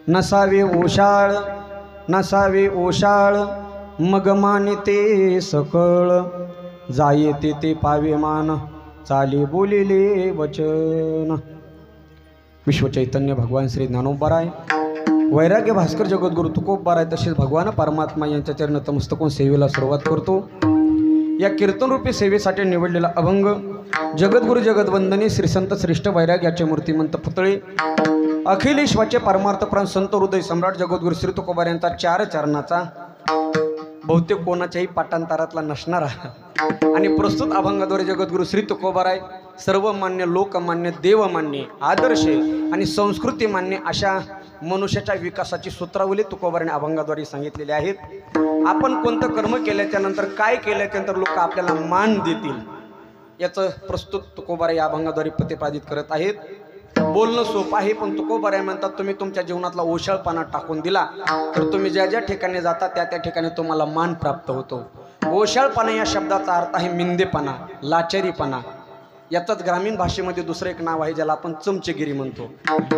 नसावे ओशाळ नसावे ओशाळ मग मानिते सकळ जाये ते पावे मान चाले बोलिले वचन। विश्वचैतन्य भगवान श्री ज्ञानोबराय वैराग्य भास्कर जगद्गुरु तुकोबराय तसेच भगवान परमात्मा यांच्या चरण नतमस्तकोन सेवेला सुरुवात करतो। या कीर्तनरूपी सेवेसाठी निवडलेला अभंग जगद्गुरु जगदवंदनी श्री संत श्रेष्ठ वैराग्याचे मूर्तिमंत पुतळे अखिल विश्वाचे परमार्थ प्राण संत हृदय सम्राट जगद्गुरु श्री तुकोबार यांचा 4 चरणाचा बहुतेक कोणाच्याही पाठांतरातला नसणारा आणि प्रस्तुत अभंगाद्वारे जगद्गुरु श्री तुकोबाराय सर्वमान्य लोकमान्य देवमान्य आदर्श आणि संस्कृती मान्य अशा मनुष्याच्या विकासाची सूत्रावली तुकोबाराने अभंगाद्वारे सांगितलेली आहेत। आपण कोणतं कर्म केल्याच्या नंतर काय केल्याच्या नंतर लोक आपल्याला मान देतील याचं प्रस्तुत तुकोबाराय या अभंगाद्वारे प्रतिपादित करत आहेत। बोलणं सोपं आहे पण तुकोबाराय म्हणतात तुम्ही तुमच्या जीवनातला ओशाळपणा टाकून दिला तर तुम्ही ज्या ज्या ठिकाणी जाता त्या त्या ठिकाणी तुम्हाला मान प्राप्त होतो। ओशाळपणा या शब्दाचा अर्थ आहे मिंदेपणा लाचारीपणा। याचाच ग्रामीण भाषेमध्ये दुसरं एक नाव आहे ज्याला आपण चमचेगिरी म्हणतो।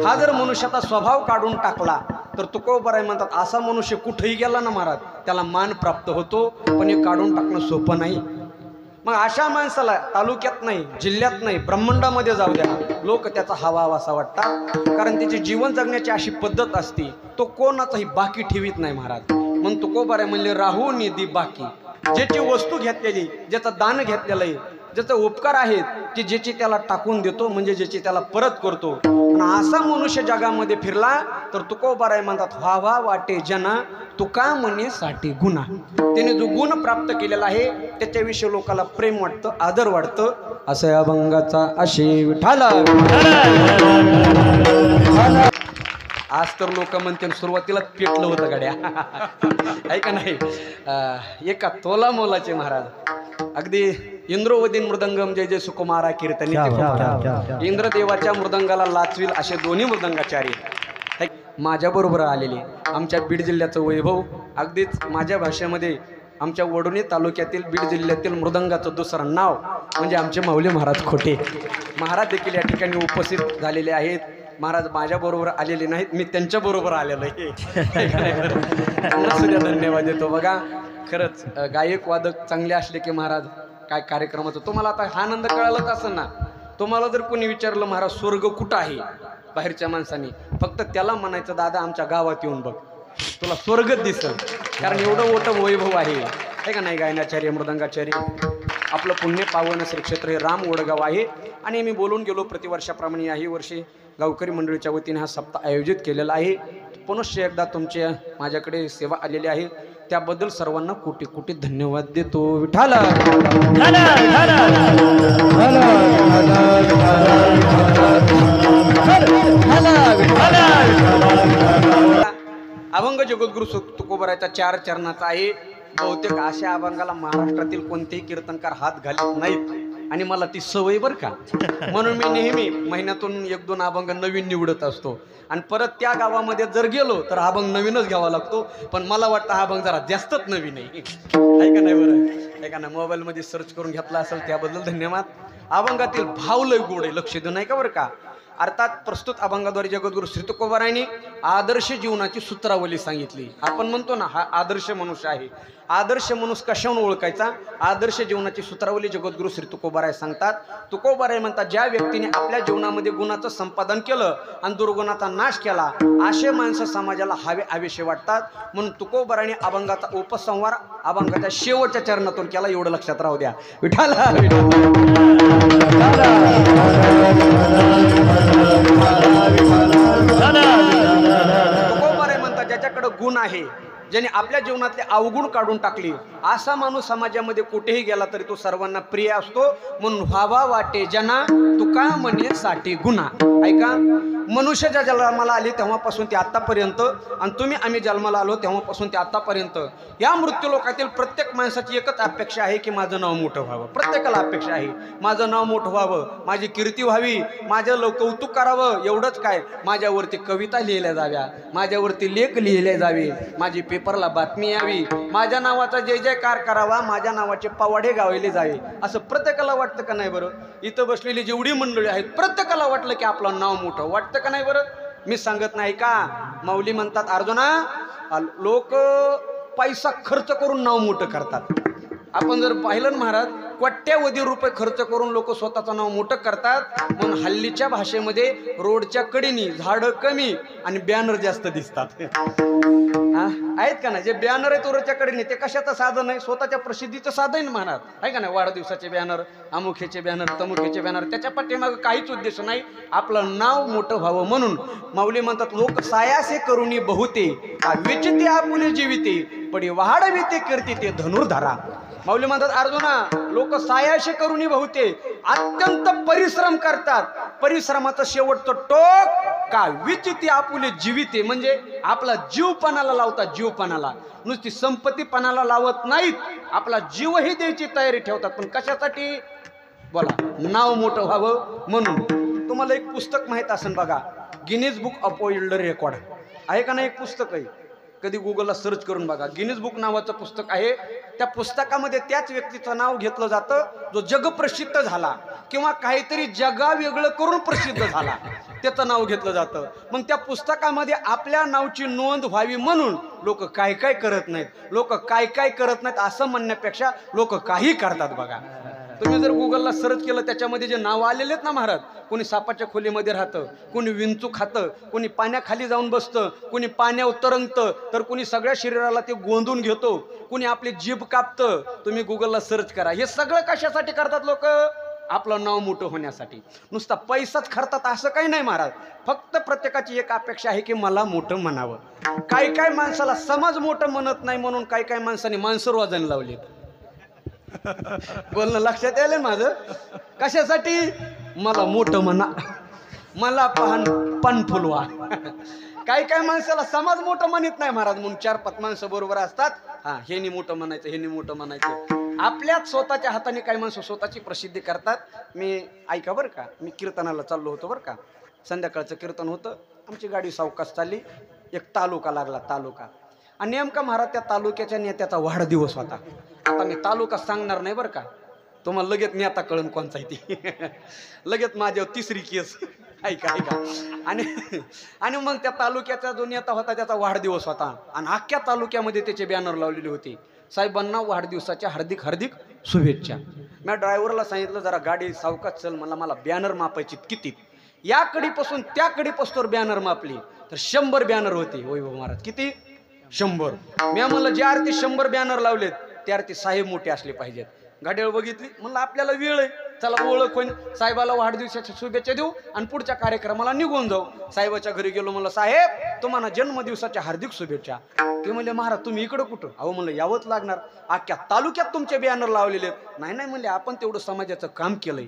हा जर मनुष्याचा स्वभाव काढून टाकला तर तुकोबाराय म्हणतात असा मनुष्य कुठेही गेला ना महाराज त्याला मान प्राप्त होतो पण हे काढून टाकणं सोपं नाही। मग अशा माणसाला तालुक्यात नाही जिल्ह्यात नाही ब्रह्मांडामध्ये जाऊ द्या लोक त्याचा हवा हवासा वाटतात कारण त्याची जीवन जगण्याची अशी पद्धत असते तो कोणाचाही बाकी ठेवीत नाही महाराज। म्हणून तुकोबाराय म्हणले राहू निधी बाकी ज्याची वस्तू घेतलेली ज्याचं दान घेतलेलं आहे ज्याचे उपकार आहेत की ज्याची त्याला टाकून देतो म्हणजे ज्याची त्याला परत करतो। आणि असा मनुष्य जगामध्ये फिरला तर तुकोबाराय म्हणतात व्हावा वाटे जना तुका म्हणे साठी गुन्हा। त्याने जो गुण प्राप्त केलेला आहे त्याच्याविषयी लोकांना प्रेम वाटतं आदर वाटतं। असं अभंगाचा आशय विठाला। आज तर लोक म्हणते सुरुवातीला पेटलं होतं गाड्या आहे का नाही। एका तोला मोलाचे महाराज अगदी इंद्रोवदीन मृदंगम जय जय सुकुमारा कीर्तनी इंद्रदेवाच्या मृदंगाला लाचविल असे दोन्ही मृदंगाचार्य माझ्याबरोबर आलेले आमच्या बीड जिल्ह्याचं वैभव अगदीच माझ्या भाषेमध्ये आमच्या वडोणी तालुक्यातील बीड जिल्ह्यातील मृदंगाचं दुसरं नाव म्हणजे आमचे माऊली महाराज खोटे महाराज देखील या ठिकाणी उपस्थित झालेले आहेत। महाराज माझ्याबरोबर आलेले नाहीत मी त्यांच्याबरोबर आलेलो आहे त्यांना सुद्धा धन्यवाद देतो। बघा खरंच गायक वादक चांगले असले की महाराज काय कार्यक्रमाचं तुम्हाला आता हा आनंद कळालाच असेल ना। तुम्हाला जर कोणी विचारलं महाराज स्वर्ग कुठं आहे बाहेरच्या माणसाने फक्त त्याला म्हणायचं दादा आमच्या गावात येऊन बघ तुला स्वर्गच दिसेल कारण एवढं मोठं वैभव आहे का नाही। गायनाचार्य मृदंगाचार्य आपलं पुण्य पावन श्री क्षेत्र हे राम वडगाव आहे आणि मी बोलून गेलो प्रतिवर्षाप्रमाणे याही वर्षी गावकरी मंडळीच्या वतीने हा सप्ताह आयोजित केलेला आहे। पुनश्च एकदा तुमच्या माझ्याकडे सेवा आलेली आहे त्याबद्दल सर्वांना कोटी कोटी धन्यवाद देतो। विठाला अभंग जगद्गुरु तुकोबारायचा 4 चरणाचा आहे। बहुतेक अशा अभंगाला महाराष्ट्रातील कोणतेही कीर्तनकार हात घालत नाहीत आणि मला ती सवय बरं का म्हणून मी नेहमी महिन्यातून 1-2 अभंग नवीन निवडत असतो आणि परत त्या गावामध्ये जर गेलो तर अभंग नवीनच घ्यावा लागतो पण मला वाटतं हा अभंग जरा जास्तच नवीन आहे का नाही बरं का ना। मोबाईलमध्ये सर्च करून घेतला असेल त्याबद्दल धन्यवाद। अभंगातील भाव लय गोड आहे लक्ष देऊ नाही का बरं का। अर्थात प्रस्तुत अभंगाद्वारे जगद्गुरु श्री तुकोबारायांनी आदर्श जीवनाची सूत्रावली सांगितली। आपण म्हणतो ना हा आदर्श मनुष्य आहे। आदर्श मनुष्य कशावरून ओळखायचा आदर्श जीवनाची सूत्रावली जगद्गुरु श्री तुकोबाराय सांगतात। तुकोबाराय म्हणतात ज्या व्यक्तीने आपल्या जीवनामध्ये गुणाचं संपादन केलं आणि दुर्गुणाचा नाश केला असे माणसं समाजाला हवे हवेसे वाटतात। म्हणून तुकोबारायांनी अभंगाचा उपसंहार अभंगाच्या शेवटच्या चरणातून केला एवढं लक्षात राहू द्या। विठाला तुकोबाराय म्हणतात ज्याच्याकडे गुण आहे ज्याने आपल्या जीवनातले अवगुण काढून टाकले असा माणूस समाजामध्ये कुठेही गेला तरी तो सर्वांना प्रिय असतो। म्हणून व्हावा वाटे जना तुका म्हणे साठी गुन्हा। ऐका मनुष्य ज्या जन्माला आले तेव्हापासून ते आतापर्यंत आणि तुम्ही आम्ही जन्माला आलो तेव्हापासून ते आतापर्यंत या मृत्यू लोकातील प्रत्येक माणसाची एकच अपेक्षा आहे की माझं नाव मोठं व्हावं। प्रत्येकाला अपेक्षा आहे माझं नाव मोठं व्हावं माझी कीर्ती व्हावी माझं कौतुक करावं एवढंच काय माझ्यावरती कविता लिहिल्या जाव्या माझ्यावरती लेख लिहिले जावे माझी पेपरला बातमी यावी माझ्या नावाचा जय जयकार करावा माझ्या नावाचे पवाडे गावले जावे असं प्रत्येकाला वाटतं का नाही बरं। इथं बसलेली जेवढी मंडळी आहेत प्रत्येकाला वाटलं की आपलं नाव मोठं वाटतं का नाही बरं। मी सांगत नाही का? माऊली म्हणतात अर्जुना लोक पैसा खर्च करून नाव मोठं करतात. आपण जर पाहिलं महाराज कोट्यावधी रुपये खर्च करून लोक स्वतःचं नाव मोठं करतात. म्हणून हल्लीच्या भाषेमध्ये रोडच्या कडेनी झाडं कमी आणि बॅनर जास्त दिसतात. आहेत का ना? जे बॅनर आहेत रोडच्या कडेनी ते कशाचं साधन आहे? स्वतःच्या प्रसिद्धीचं साधन महाराज आहे का नाही? वाढदिवसाचे बॅनर, अमुखेचे बॅनर, तमुखेचे बॅनर, त्याच्या पाठीमागे काहीच उद्देश नाही, आपलं नाव मोठं व्हावं म्हणून. माऊली म्हणतात लोक सायासे करुणी बहुते विचिते आपुले जीविते पडी वाढविते कीर्ती ते धनुर्धरा. माऊली म्हणतात अर्जुना लोक सायाशे करुणी बहुते अत्यंत परिश्रम करतात. परिश्रमाचं शेवटचं टोक का? विचिती आपुले जीविते म्हणजे आपला जीवपणाला लावतात. जीवपणाला नुसती संपत्तीपणाला लावत नाहीत, आपला जीवही द्यायची तयारी ठेवतात. पण कशासाठी? बोला, नाव मोठं व्हावं म्हणून. तुम्हाला एक पुस्तक माहित असेल बघा, Guinness book of world record आहे का नाही? एक पुस्तक आहे, कधी गुगलला सर्च करून बघा. गिनीज बुक नावाचं पुस्तक आहे. त्या पुस्तकामध्ये त्याच व्यक्तीचं नाव घेतलं जातं जो जगप्रसिद्ध झाला किंवा काहीतरी जगा वेगळं करून प्रसिद्ध झाला, त्याचं नाव घेतलं जातं. मग त्या पुस्तकामध्ये आपल्या नावाची नोंद व्हावी म्हणून लोक काय काय करत नाहीत. लोक काय काय करत नाहीत असं म्हणण्यापेक्षा लोक काही करतात बघा. तुम्ही जर गुगलला सर्च केलं त्याच्यामध्ये जे नाव आलेले आहेत ना महाराज, कोणी सापाच्या खोलीमध्ये राहतं, कोणी विंचू खातं, कोणी पाण्याखाली जाऊन बसतं, कोणी पाण्यावर तरंगतं, तर कोणी सगळ्या शरीराला ते गोंधून घेतो, कोणी आपली जीभ कापतं. तुम्ही गुगलला सर्च करा. हे सगळं कशासाठी करतात लोक? आपलं नाव मोठं होण्यासाठी. नुसता पैसाच खर्चात असं काही नाही महाराज. फक्त प्रत्येकाची एक अपेक्षा आहे की मला मोठं म्हणावं. काही काही माणसाला समाज मोठं म्हणत नाही म्हणून काही काही माणसांनी माणसं रोजाने लावली. बोलणं लक्षात यायला माझं? कशासाठी? मला मोठं म्हणा, मला पान फुलवा. काही काही माणसाला समाज मोठं म्हणत नाही महाराज म्हणून 4-5 माणसं बरोबर असतात. हा, हे नी मोठं म्हणायचं, हे नी मोठं म्हणायचं. आपल्याच स्वतःच्या हाताने काही माणसं स्वतःची प्रसिद्धी करतात. मी ऐका बरं का, मी कीर्तनाला चाललो होतो बरं का. संध्याकाळचं कीर्तन होतं. आमची गाडी सावकाश चालली. एक तालुका लागला, तालुका. आणि नेमका महाराज त्या तालुक्याच्या नेत्याचा वाढदिवस होता. आता मी तालुका सांगणार नाही बरं का, तुम्हाला लगेच नेता कळून कोणचा आहे ती. लगेच माझ्यावर 3री केस. ऐका ऐका. आणि मग त्या तालुक्याचा जो नेता होता त्याचा वाढदिवस होता आणि अख्ख्या तालुक्यामध्ये त्याचे बॅनर लावलेले होते. साहेबांना वाढदिवसाच्या हार्दिक हार्दिक शुभेच्छा. मी ड्रायव्हरला सांगितलं जरा गाडी सावकाश चल, मला बॅनर मापायची. किती? या कडीपासून त्या कडीपासून बॅनर मापली तर 100 बॅनर होते. होय महाराज, किती? 100. मी म्हणलं ज्या अर्थी 100 बॅनर लावलेत त्या अर्थी साहेब मोठे असले पाहिजेत. गाडीवर बघितली, म्हणलं आपल्याला वेळ आहे, चला ओळख होईन, साहेबाला वाढदिवसाच्या शुभेच्छा देऊ आणि पुढच्या कार्यक्रमाला निघून जाऊ. साहेबाच्या घरी गेलो, म्हणलं साहेब तुम्हाला जन्मदिवसाच्या हार्दिक शुभेच्छा. ते म्हणले महाराज तुम्ही इकडं कुठं? अहो म्हणलं यावंच लागणार, अख्ख्या तालुक्यात तुमचे बॅनर लावलेले आहेत. नाही म्हणले आपण तेवढं समाजाचं काम केलंय.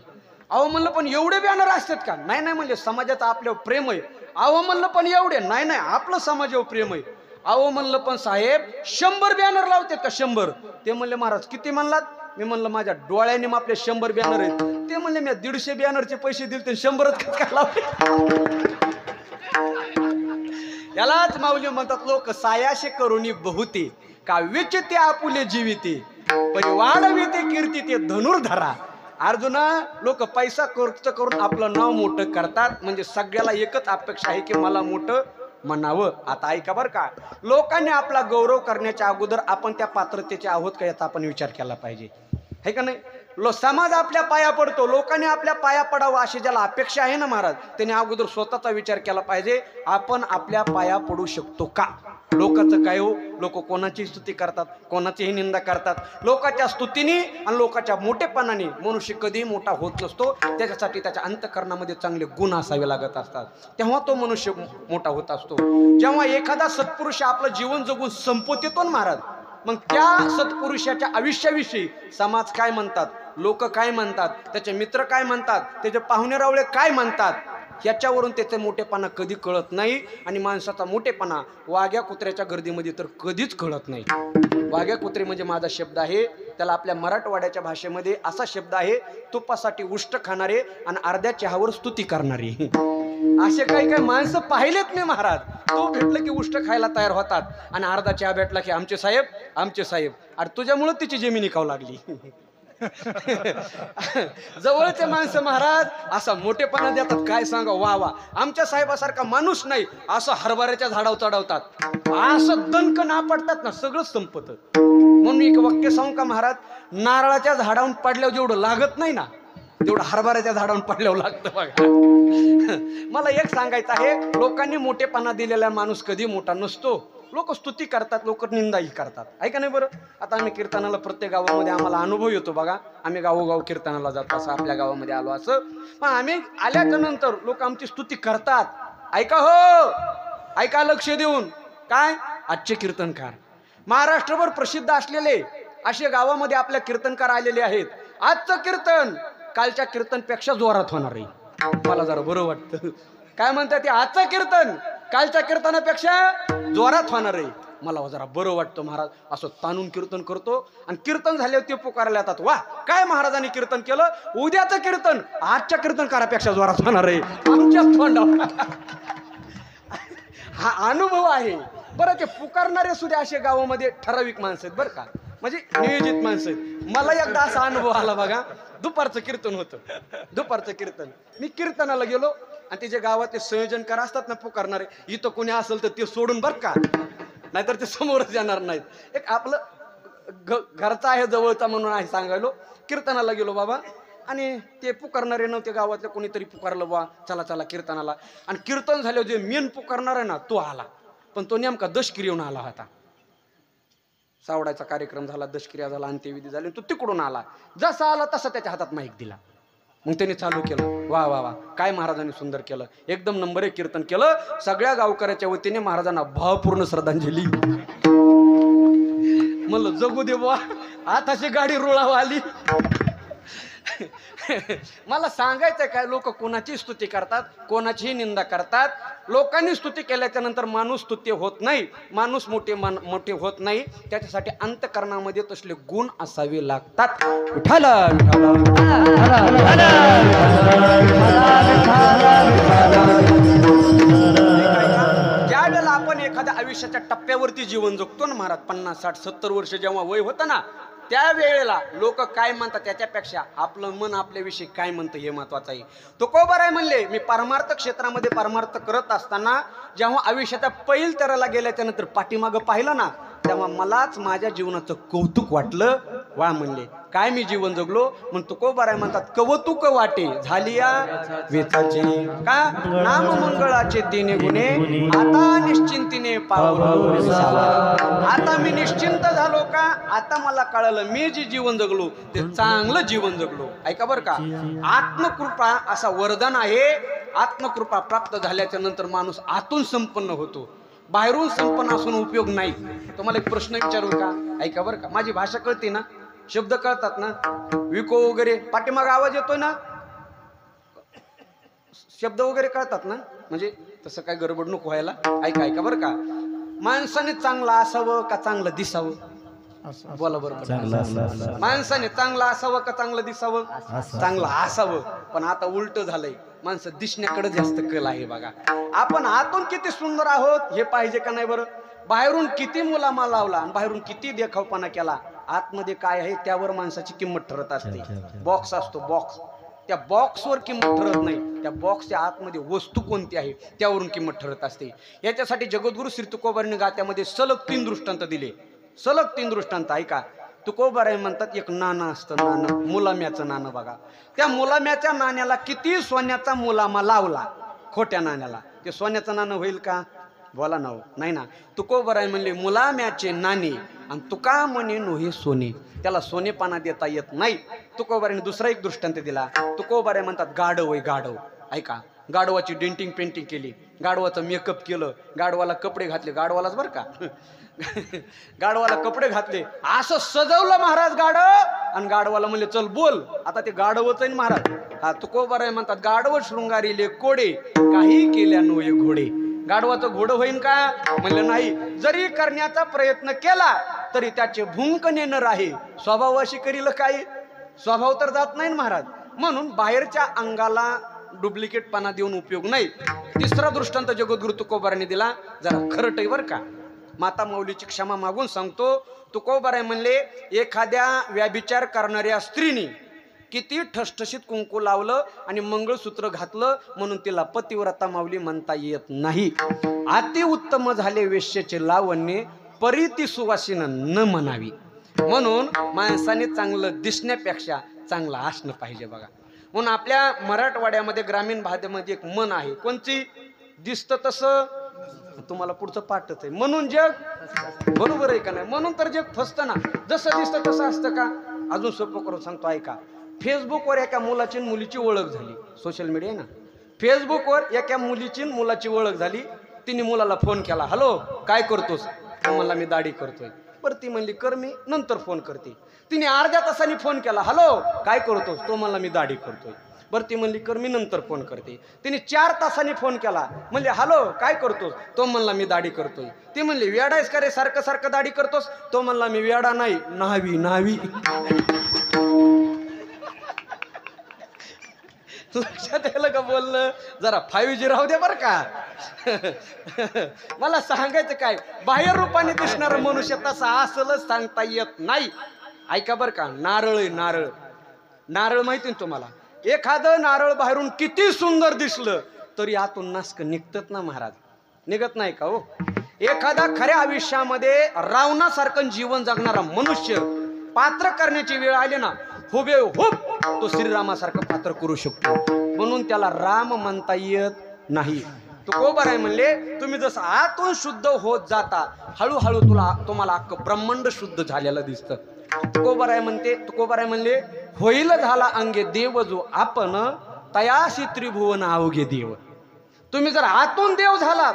अहो म्हणलं पण एवढे बॅनर असतात का? नाही म्हणले समाजाचं आपल्यावर प्रेम आहे. अहो म्हणलं पण एवढे? नाही आपलं समाजावर प्रेम आहे. अहो म्हणलं पण साहेब 100 बॅनर लावतात का? 100. ते म्हणले महाराज किती म्हणलात? मी म्हणलं माझ्या डोळ्याने आपले 100 बॅनर आहेत. ते म्हणले मी 150 बॅनरचे पैसे दिले ते 100च काय लावले. यालाच माऊली म्हणतात लोक सायाशे करुणी बहुते का विचिते आपुले जीविते पण वाढविते कीर्ती ते धनुर्धरा. अर्जुना लोक पैसा खर्च करून आपलं नाव मोठं करतात म्हणजे सगळ्याला एकच अपेक्षा आहे की मला मोठं म्हणावं. आता ऐका बरं का, लोकांनी आपला गौरव करण्याच्या अगोदर आपण त्या पात्रतेचे आहोत का याचा आपण विचार केला पाहिजे, है का नाही? समाज आपल्या पाया पडतो, लोकांनी आपल्या पाया पडावं अशी ज्याला अपेक्षा आहे ना महाराज, त्याने अगोदर स्वतःचा विचार केला पाहिजे. आपण आपल्या पाया पडू शकतो का? लोकांचं काय हो, लोक कोणाची स्तुती करतात, कोणाचीही निंदा करतात. लोकांच्या स्तुतीने आणि लोकांच्या मोठेपणाने मनुष्य कधीही मोठा होत नसतो. त्याच्यासाठी त्याच्या अंतःकरणामध्ये चांगले गुण असावे लागत असतात, तेव्हा तो मनुष्य मोठा होत असतो. जेव्हा एखादा सत्पुरुष आपलं जीवन जगून संपवतो महाराज, मग त्या सत्पुरुषाच्या आयुष्याविषयी समाज काय म्हणतात, लोक काय म्हणतात, त्याचे मित्र काय म्हणतात, त्याचे पाहुणे रावळे काय म्हणतात, याच्यावरून त्याचे मोठेपणा कधी कळत नाही. आणि माणसाचा मोठेपणा वाघ्या कुत्र्याच्या गर्दीमध्ये तर कधीच कळत नाही. वाघ्या कुत्रे म्हणजे माझा शब्द आहे, त्याला आपल्या मराठवाड्याच्या भाषेमध्ये असा शब्द आहे, तुपासाठी उष्ट खाणारे आणि अर्ध्या चहावर स्तुती करणारे. असे काही काही माणसं पाहिलेत मी महाराज. तो भेटलं की उष्ट खायला तयार होतात आणि अर्धा चहा भेटला की आमचे साहेब. अरे तुझ्यामुळे तिची जमीन इकावं लागली. जवळचे माणसं महाराज असा मोठेपणा देतात, काय सांगा. वा वा, आमच्या साहेबासारखा माणूस नाही असं हरभऱ्याच्या झाडावर चढवतात, असं दणक ना पडतात ना सगळं संपत. म्हणून एक वाक्य सांगू का महाराज, नारळाच्या झाडावरून पडल्यावर जेवढं लागत नाही ना तेवढं हरभऱ्याच्या झाडावरून पडल्यावर लागतं बघा. मला एक सांगायचं आहे, लोकांनी मोठेपणा दिलेला माणूस कधी मोठा नसतो. लोक स्तुती करतात, लोक निंदाही करतात, ऐका नाही बरं. आता आम्ही कीर्तनाला प्रत्येक गावामध्ये आम्हाला अनुभव येतो बघा. आम्ही गावोगाव कीर्तनाला जातो, असं आपल्या गावामध्ये आलो असं. पण आम्ही आल्याच्या नंतर लोक आमची स्तुती करतात. ऐका हो, ऐका लक्ष देऊन. काय आजचे कीर्तनकार महाराष्ट्रभर प्रसिद्ध असलेले असे गावामध्ये आपल्या कीर्तनकार आलेले आहेत. आजचं कीर्तन कालच्या कीर्तनपेक्षा जोरात होणार आहे. मला जरा बरं वाटतं. काय म्हणतात ते, आजचं कीर्तन कालच्या कीर्तनापेक्षा जोरात होणार आहे. मला जरा बरं वाटतं. महाराज असं ताणून कीर्तन करतो आणि कीर्तन झाल्यावर ते पुकारायला येतात, वा काय महाराजांनी कीर्तन केलं. उद्याचं कीर्तन आजच्या कीर्तनकारापेक्षा जोरात होणार आहे. आमच्या तोंडावर हा अनुभव आहे बरं. ते पुकारणारे सुद्धा असे गावामध्ये ठराविक माणसं आहेत बरं का, म्हणजे नियोजित माणसं आहेत. मला एकदा असा अनुभव आला बघा. दुपारचं कीर्तन होतं, दुपारचं कीर्तन. मी कीर्तनाला गेलो आणि ते जे गावातले संयोजनकार असतात ना पुकारणारे, इथं कोणी असेल तर ते सोडून बरं का, नाहीतर ते समोरच येणार नाहीत. एक आपलं घरचा आहे जवळचा म्हणून आहे सांगायलो. कीर्तनाला गेलो बाबा आणि ते पुकारणारे नव्हते गावातले, कोणीतरी पुकारलं बा चला चला कीर्तनाला. आणि कीर्तन झाल्यावर जे मेन पुकारणार आहे ना तो आला, पण तो नेमका दशक्रिया येऊन आला होता. सावडाचा कार्यक्रम झाला, दशक्रिया झाला, अंत्यविधी झाली, तो तिकडून आला. जसा आला तसा त्याच्या हातात माईक दिला. मग त्याने चालू केलं, वा वा वा काय महाराजांनी सुंदर केलं, एकदम नंबर एक कीर्तन केलं. सगळ्या गावकऱ्याच्या वतीने महाराजांना भावपूर्ण श्रद्धांजली. म्हणलं जगू दे बुवा, आताची गाडी रुळावर आली. मला सांगायचं काय, लोक कोणाची स्तुती करतात, कोणाचीही निंदा करतात. लोकांनी स्तुती केल्याच्या नंतर माणूस स्तुती होत नाही, माणूस मोठे होत नाही. त्याच्यासाठी अंतःकरणामध्ये तसले गुण असावे लागतात. विठ्ठल ज्या वेळेला आपण एखाद्या आयुष्याच्या टप्प्यावरती जीवन जगतो ना महाराज, 50, 60, 70 वर्ष जेव्हा वय होतं ना, त्या वेळेला लोक काय म्हणतात त्याच्यापेक्षा आपलं मन आपल्याविषयी काय म्हणतं हे महत्वाचं आहे. तुकोबाराय म्हणले, मी परमार्थ क्षेत्रामध्ये परमार्थ करत असताना जेव्हा आयुष्याच्या पैल तराला गेल्याच्या नंतर पाठीमागं पाहिलं ना, तेव्हा मलाच माझ्या जीवनाचं कौतुक वाटलं. वा म्हणले, काय मी जीवन जगलो. म्हणून तुकोबाराय म्हणतात, कौतुक वाटे झालिया वेचाचे का नाम मंगळाचे तिने गुणे, आता निश्चिंतीने पावलो. आता मी निश्चिंत झालो का, आता मला कळलं मी जे जीवन जगलो ते चांगलं जीवन जगलो. ऐका बरं का, आत्मकृपा असा वरदान आहे. आत्मकृपा प्राप्त झाल्याच्या नंतर माणूस आतून संपन्न होतो, बाहेरून संपन्न असून उपयोग नाही. तुम्हाला एक प्रश्न विचारू का, ऐका बरं का. माझी भाषा कळते ना, शब्द कळतात ना, विको वगैरे पाठीमाग आवाज येतोय ना, शब्द वगैरे कळतात ना, म्हणजे तसं काय गडबड नको व्हायला. ऐका ऐका बरं का, माणसाने चांगलं असावं का चांगलं दिसावं, बोला बरोबर. माणसाने चांगलं असावं का चांगलं दिसावं, चांगलं असावं. पण आता उलट झालंय, माणसं दिसण्याकडे जास्त कल आहे बघा. आपण आतून किती सुंदर आहोत हे पाहिजे का नाही बरं. बाहेरून किती मुलामा लावला आणि बाहेरून किती देखावपणा केला, आतमध्ये काय आहे त्यावर माणसाची किंमत ठरत असते. बॉक्स असतो बॉक्स, त्या बॉक्सवर किंमत ठरत नाही, त्या बॉक्सच्या आतमध्ये वस्तू कोणती आहे त्यावरून किंमत ठरत असते. याच्यासाठी जगद्गुरु श्री तुकोबारांनी गात्यामध्ये सलग 3 दृष्टांत दिले. सलग 3 दृष्टांत ऐका. तुकोबाराय म्हणतात, एक नाणं असतं, नाणं मुलाम्याचं नाणं बघा. त्या मुलाम्याच्या नाण्याला किती सोन्याचा मुलामा लावला, खोट्या नाण्याला ते सोन्याचं नाणं होईल का, बोला ना, नाही ना. तुकोबाराय म्हणले, मुलाम्याचे नाणे आणि तुका म्हणे नोहे सोने, त्याला सोनेपाना देता येत नाही. तुकोबाराने दुसरा एक दृष्टांत दिला. तुकोबाराय म्हणतात, गाढव आहे गाढव. ऐका, गाढवाची डेंटिंग पेंटिंग केली, गाढवाचं मेकअप केलं, गाढवाला कपडे घातले, गाढवालाच बरं का, गाढवाला कपडे घातले, असं सजवलं महाराज गाढव. आणि गाढवाला म्हणले, चल बोल. आता ते गाढवच आहे महाराज. हा तुकोबाराय म्हणतात, गाढव शृंगारीले कोडे, काही केल्या नोये घोडे. गाढवाचं घोडं होईन का, म्हणलं नाही. जरी करण्याचा प्रयत्न केला तरी त्याचे भुंक नेणं राही, स्वभाव अशी करील काही, स्वभाव तर जात नाही महाराज. म्हणून बाहेरच्या अंगाला डुप्लिकेटपणा देऊन उपयोग नाही. तिसरा दृष्टांत जगद्गुरु तुकोबारांनी दिला, जरा खरट आहे बरं का. माता माऊलीची क्षमा मागून सांगतो. तुकोबाराय म्हणले एखाद्या व्याभिचार करणाऱ्या स्त्रीनी किती ठसठशीत कुंकू लावलं आणि मंगळसूत्र घातलं म्हणून तिला पतिव्रता माऊली म्हणता येत नाही. अति उत्तम झाले वेश्येचे लावण्य परी ती सुवासीन न म्हणावी. म्हणून माणसाने चांगलं दिसण्यापेक्षा चांगलं असणं पाहिजे बघा. म्हणून आपल्या मराठवाड्यामध्ये ग्रामीण भागामध्ये एक म्हण आहे, कोणची? दिसतं तसं तुम्हाला पुढचं पाठच आहे. म्हणून जग, बरोबर आहे का नाही? म्हणून तर जग फसतं ना. जसं दिसतं तसं असतं का? अजून सोपं करून सांगतो ऐका. फेसबुकवर एका मुलाची मुलीची ओळख झाली. सोशल मीडिया आहे ना. फेसबुकवर एका मुलीची मुलाची ओळख झाली. तिने मुलाला फोन केला, हॅलो काय करतोस? मला मी दाढी करतोय. बरं ती म्हणली कर, मी नंतर फोन करते. तिने अर्ध्या तासाने फोन केला, हॅलो काय करतोस? तो म्हणला मी दाढी करतोय. बरं ती म्हणली कर, मी नंतर फोन करते. तिने 4 तासांनी फोन केला, म्हणले हॅलो काय करतोस? तो म्हणला मी दाढी करतोय. ती म्हणली वेडा आहेस का रे, सारखं सारखं दाढी करतोस? तो म्हणला मी वेडा नाही, न्हावी न्हावी. लक्षात आलं का बोलणं? जरा 5G राहू दे बरं का. मला सांगायचं काय, बाह्य रूपाने दिसणारा मनुष्य तसा असलच सांगता येत नाही. ऐका बरं का, नारळ आहे नारळ. नारळ माहिती ना तुम्हाला? एखादं नारळ बाहेरून किती सुंदर दिसलं तरी आतून नासक निघतात ना महाराज, निघत नाही का हो? एखादा खऱ्या आयुष्यामध्ये रावणासारखं जीवन जगणारा मनुष्य पात्र करण्याची वेळ आली ना, हुबेहूब तो श्रीरामासारखं पात्र करू शकतो. म्हणून त्याला राम म्हणता येत नाही. तुकोबाराय म्हणले तुम्ही जसं आतून शुद्ध होत जाता हळूहळू तुम्हाला अख्खं ब्रह्मांड शुद्ध झालेलं दिसतं. तुकोबाराय म्हणले होईल झाला अंगे देव जो आपण तयाशी त्रिभुवन अवघे देव. तुम्ही जर आतून देव झालात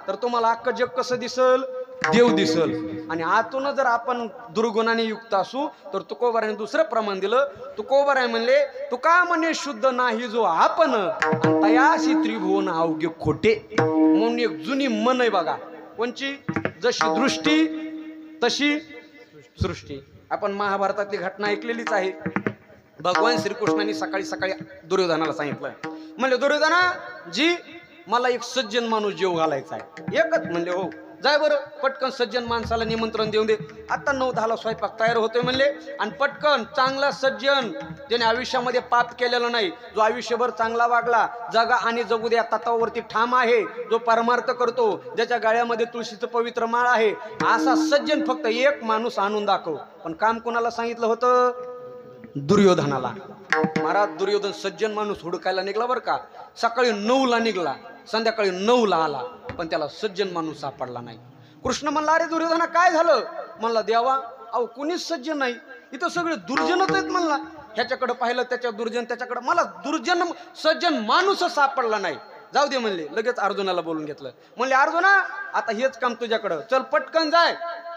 तर तुम्हाला अख्खं जग कसं दिसल? देव दिसल. आणि आतून जर आपण दुर्गुणाने युक्त असू तर तुकोबाराने दुसरं प्रमाण दिलं. तुकोबाराय म्हणले तुका म्हणे शुद्ध नाही जो आपण तयाशी त्रिभुवन अवघे खोटे. म्हणून एक जुनी मन आहे बघा, कोणची? जशी दृष्टी तशी सृष्टी. आपण महाभारतातली घटना ऐकलेलीच आहे. भगवान श्रीकृष्णाने सकाळी सकाळी दुर्योधनाला सांगितलं, म्हणले दुर्योधना जी मला एक सज्जन माणूस जेव घालायचा आहे. एकच? म्हणले हो. जाय बरं पटकन सज्जन माणसाला निमंत्रण देऊन दे. आता 9-10 स्वयंपाक तयार होतोय म्हणले. आणि पटकन चांगला सज्जन ज्याने आयुष्यामध्ये पाप केलेलं नाही, जो आयुष्यभर चांगला वागला, जगा आणि जगू द्या तत्वावरती ठाम आहे, जो परमार्थ करतो, ज्याच्या गळ्यामध्ये तुळशीचं पवित्र माळ आहे, असा सज्जन फक्त एक माणूस आणून दाखव. पण काम कोणाला सांगितलं होतं? दुर्योधनाला. महाराज दुर्योधन सज्जन माणूस हुडकायला निघला बरं का. सकाळी 9ला निघला, संध्याकाळी 9ला आला, पण त्याला सज्जन माणूस सापडला नाही. कृष्ण म्हणला अरे दुर्योधना काय झालं? म्हणला देवा अहो कुणीच सज्जन नाही, इथं सगळे दुर्जनच आहेत. म्हणला ह्याच्याकडे पाहिलं त्याच्या दुर्जन, त्याच्याकडे मला दुर्जन सज्जन माणूसच सापडला नाही. जाऊ दे म्हणले. लगेच अर्जुनाला बोलून घेतलं. म्हणले अर्जुना आता हेच काम तुझ्याकडं, चल पटकन जाय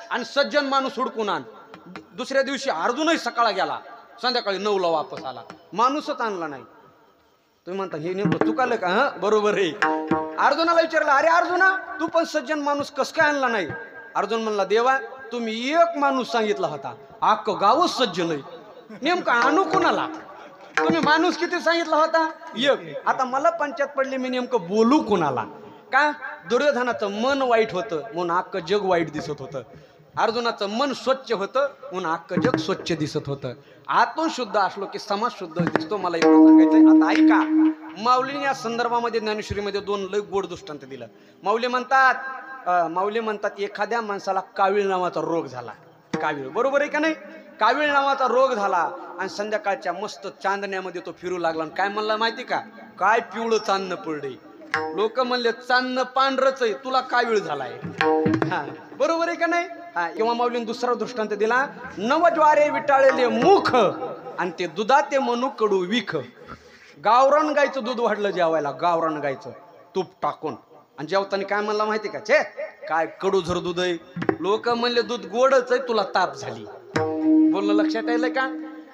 आणि सज्जन माणूस हुडकून आण. दुसऱ्या दिवशी अर्जुनही सकाळी गेला, संध्याकाळी 9ला वापस आला, माणूसच आणला नाही. तुम्ही म्हणता हे नेमकं चुकालं का? हा बरोबर आहे. अर्जुनाला विचारलं अरे अर्जुना तू पण सज्जन माणूस कस काय आणला नाही? अर्जुन म्हणला देवा तुम्ही एक माणूस सांगितला होता, अख्खं गावच सज्जन आहे, नेमकं आणू कोणाला? तुम्ही माणूस किती सांगितला होता? एक. आता मला पंचायत पडली मी नेमकं बोलू कोणाला? का? दुर्योधनाचं मन वाईट होतं म्हणून अख्खं जग वाईट दिसत होतं. अर्जुनाचं मन स्वच्छ होतं म्हणून अख्खं जग स्वच्छ दिसत होतं. आतून शुद्ध असलो की समाज शुद्ध दिसतो. मला एवढं सांगायचंय. आता ऐका, माऊलीने या संदर्भामध्ये ज्ञानेश्वरीमध्ये 2 लय गोड दृष्टांत दिलं. माऊली म्हणतात एखाद्या माणसाला कावीळ नावाचा रोग झाला. कावीळ, बरोबर आहे का नाही? कावीळ नावाचा रोग झाला आणि संध्याकाळच्या मस्त चांदण्यामध्ये तो फिरू लागला. काय म्हणला माहिती का? काय पिवळं चांदणं पडले. लोक म्हणले चांदणं पांढरच आहे, तुला कावीळ झालाय. हा बरोबर आहे का नाही? किंवा माऊलीने दुसरा दृष्टांत दिला, नवज्वारे विटाळले मुख आणि ते दुधाते मनू कडू विख. गावरान गायचं दूध वाढलं जेवायला, गावरान गायचं तूप टाकून, आणि जेवताना काय म्हणला माहिती का? छे काय कडू झर दूध आहे. लोक म्हणले दूध गोडच आहे, तुला ताप झाली. बोलणं लक्षात यायलं का?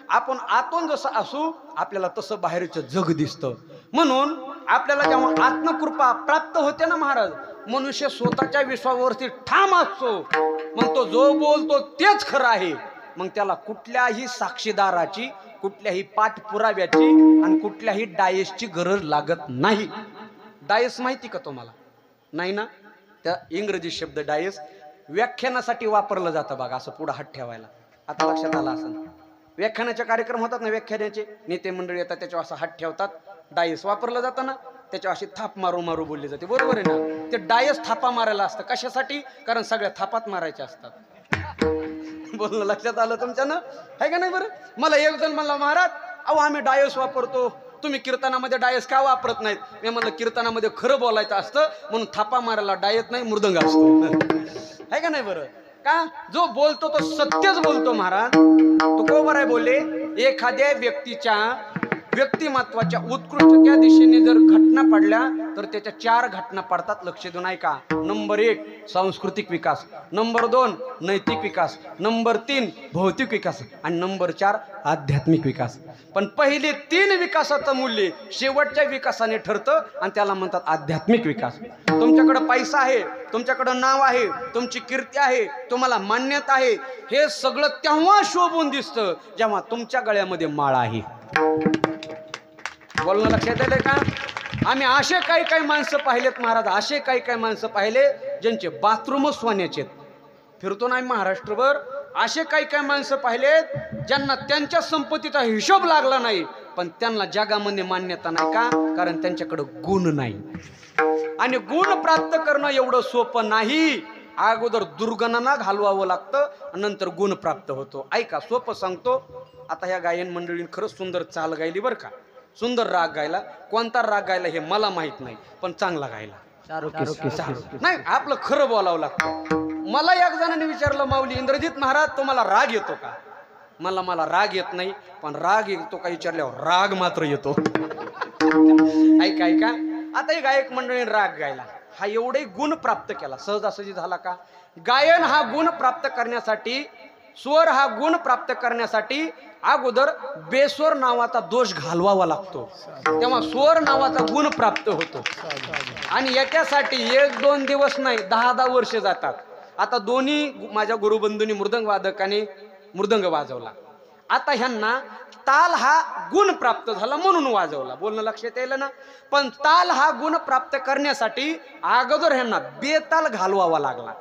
आपण आतून जसं असू आपल्याला तसं बाहेरचं जग दिसतं. म्हणून आपल्याला जेव्हा आत्मकृपा प्राप्त होते ना महाराज, मनुष्य स्वतःच्या विश्वासावरती ठाम असतो, मग तो जो बोलतो तेच खरं आहे. मग त्याला कुठल्याही साक्षीदाराची, कुठल्याही पाठपुराव्याची आणि कुठल्याही डायसची गरज लागत नाही. डायस माहिती का तुम्हाला? नाही ना? त्या इंग्रजी शब्द डायस व्याख्यानासाठी वापरलं जातं बघा, असं पुढं हात ठेवायला. आता लक्षात आलं असं. व्याख्यानाचे कार्यक्रम होतात ना, व्याख्यानाचे नेते मंडळी येतात, त्याच्यावर असं हात ठेवतात. डायस वापरलं जातं ना, त्याच्यावर अशी थाप मारू मारू बोलली जाते. बरोबर आहे ना? ते डायस थापा मारायला असतं. कशासाठी? कारण सगळ्या थापात मारायच्या असतात. बोलणं लक्षात आलं तुमच्या ना, आहे का नाही? बरं, मला एक जण म्हणला, महाराज अहो आम्ही डायस वापरतो, तुम्ही कीर्तनामध्ये डायस का वापरत नाहीत? मी म्हणलं कीर्तनामध्ये खरं बोलायचं असतं म्हणून थापा मारायला डायस नाही, मृदंग असतो. आहे का नाही? बरं, का जो बोलतो तो सत्यच बोलतो महाराज. तुकोबर आहे बोलले, एखाद्या व्यक्तीच्या व्यक्तिमत्वाच्या उत्कृष्ट त्या दिशेने जर घटना पडल्या तर त्याच्या 4 घटना पडतात. लक्ष देऊन ऐका. नंबर 1 सांस्कृतिक विकास, नंबर 2 नैतिक विकास, नंबर 3 भौतिक विकास आणि नंबर 4 आध्यात्मिक विकास. पण पहिले 3 विकासाचं मूल्य शेवटच्या विकासाने ठरतं आणि त्याला म्हणतात आध्यात्मिक विकास. तुमच्याकडे पैसा आहे, तुमच्याकडे नाव आहे, तुमची कीर्ती आहे, तुम्हाला मान्यता आहे, हे सगळं तेव्हा शोभून दिसतं जेव्हा तुमच्या गळ्यामध्ये माळ आहे. बोलणं लक्षात येते का? आम्ही असे काही माणसं पाहिलेत महाराज, असे काही माणसं पाहिले ज्यांचे बाथरूमच सोन्याचे. फिरतो ना महाराष्ट्रभर, असे काही माणसं पाहिलेत ज्यांना त्यांच्या संपत्तीचा हिशोब लागला नाही, पण त्यांना जगामध्ये मान्यता नाही. का? कारण त्यांच्याकडे गुण नाही. आणि गुण प्राप्त करणं एवढं सोपं नाही. अगोदर दुर्गणना घालवावं लागतं, नंतर गुण प्राप्त होतो. ऐका, सोपं सांगतो. आता ह्या गायन मंडळीने खरंच सुंदर चाल गायली बरं का, सुंदर राग गायला. कोणता राग गायला हे मला माहित नाही, पण चांगला गायला. नाही, आपलं खरं बोलावं लागतं. मला एक जणांनी विचारलं, माऊली इंद्रजित महाराज तुम्हाला राग येतो का? मला राग येत नाही, पण राग येतो का विचारल्यावर राग मात्र येतो. ऐका, आता हे गायक मंडळीने राग गायला, हा एवढे गुण प्राप्त केला, सहजासहजी झाला का? गायन हा गुण प्राप्त करण्यासाठी, स्वर हा गुण प्राप्त करण्यासाठी अगोदर बेस्वर नावाचा दोष घालवावा लागतो, तेव्हा स्वर नावाचा गुण प्राप्त होतो. आणि याच्यासाठी 1-2 दिवस नाही, 10-10 वर्ष जातात. आता दोन्ही माझ्या गुरुबंधूंनी मृदंग वादकाने मृदंग वाजवला. आता ह्यांना ताल हा गुण प्राप्त झाला म्हणून वाजवला. बोलणं लक्षात येईल ना? पण ताल हा गुण प्राप्त करण्यासाठी अगोदर ह्यांना बेताल घालवावा लागला.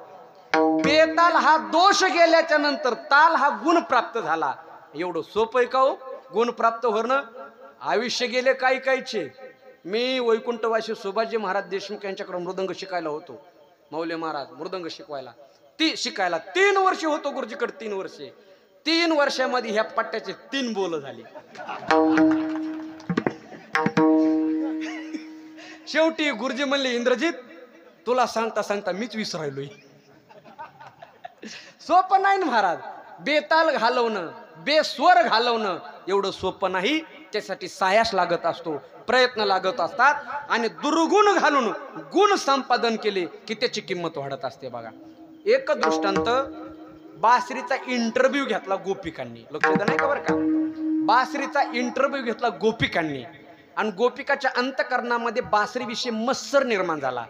बेताल हा दोष गेल्याच्या नंतर ताल हा गुण प्राप्त झाला. एवढं सोपं आहे का हो गुण प्राप्त होणं? आयुष्य गेले काहीचे. मी वैकुंठवासी सुभाषजी महाराज देशमुख यांच्याकडे मृदंग शिकायला होतो. मौले महाराज मृदंग शिकवायला शिकायला 3 वर्ष होतो गुरुजीकडे. 3 वर्षे. 3 वर्षामध्ये ह्या पट्ट्याचे 3 बोल झाले. शेवटी गुरुजी म्हणले, इंद्रजित तुला सांगता सांगता मीच विसरायलोय. सोपं नाही ना महाराज. बेताल घालवणं, बेस्वर घालवणं एवढं सोपं नाही. त्यासाठी सायास लागत असतो, प्रयत्न लागत असतात. आणि दुर्गुण घालून गुण संपादन केले की त्याची किंमत वाढत असते. बघा, एक दृष्टांत. बासरीचा इंटरव्ह्यू घेतला गोपिकांनी. लक्षात नाही का बरं का? बासरीचा इंटरव्ह्यू घेतला गोपिकांनी आणि गोपिकाच्या अंतकरणामध्ये बासरीविषयी मत्सर निर्माण झाला.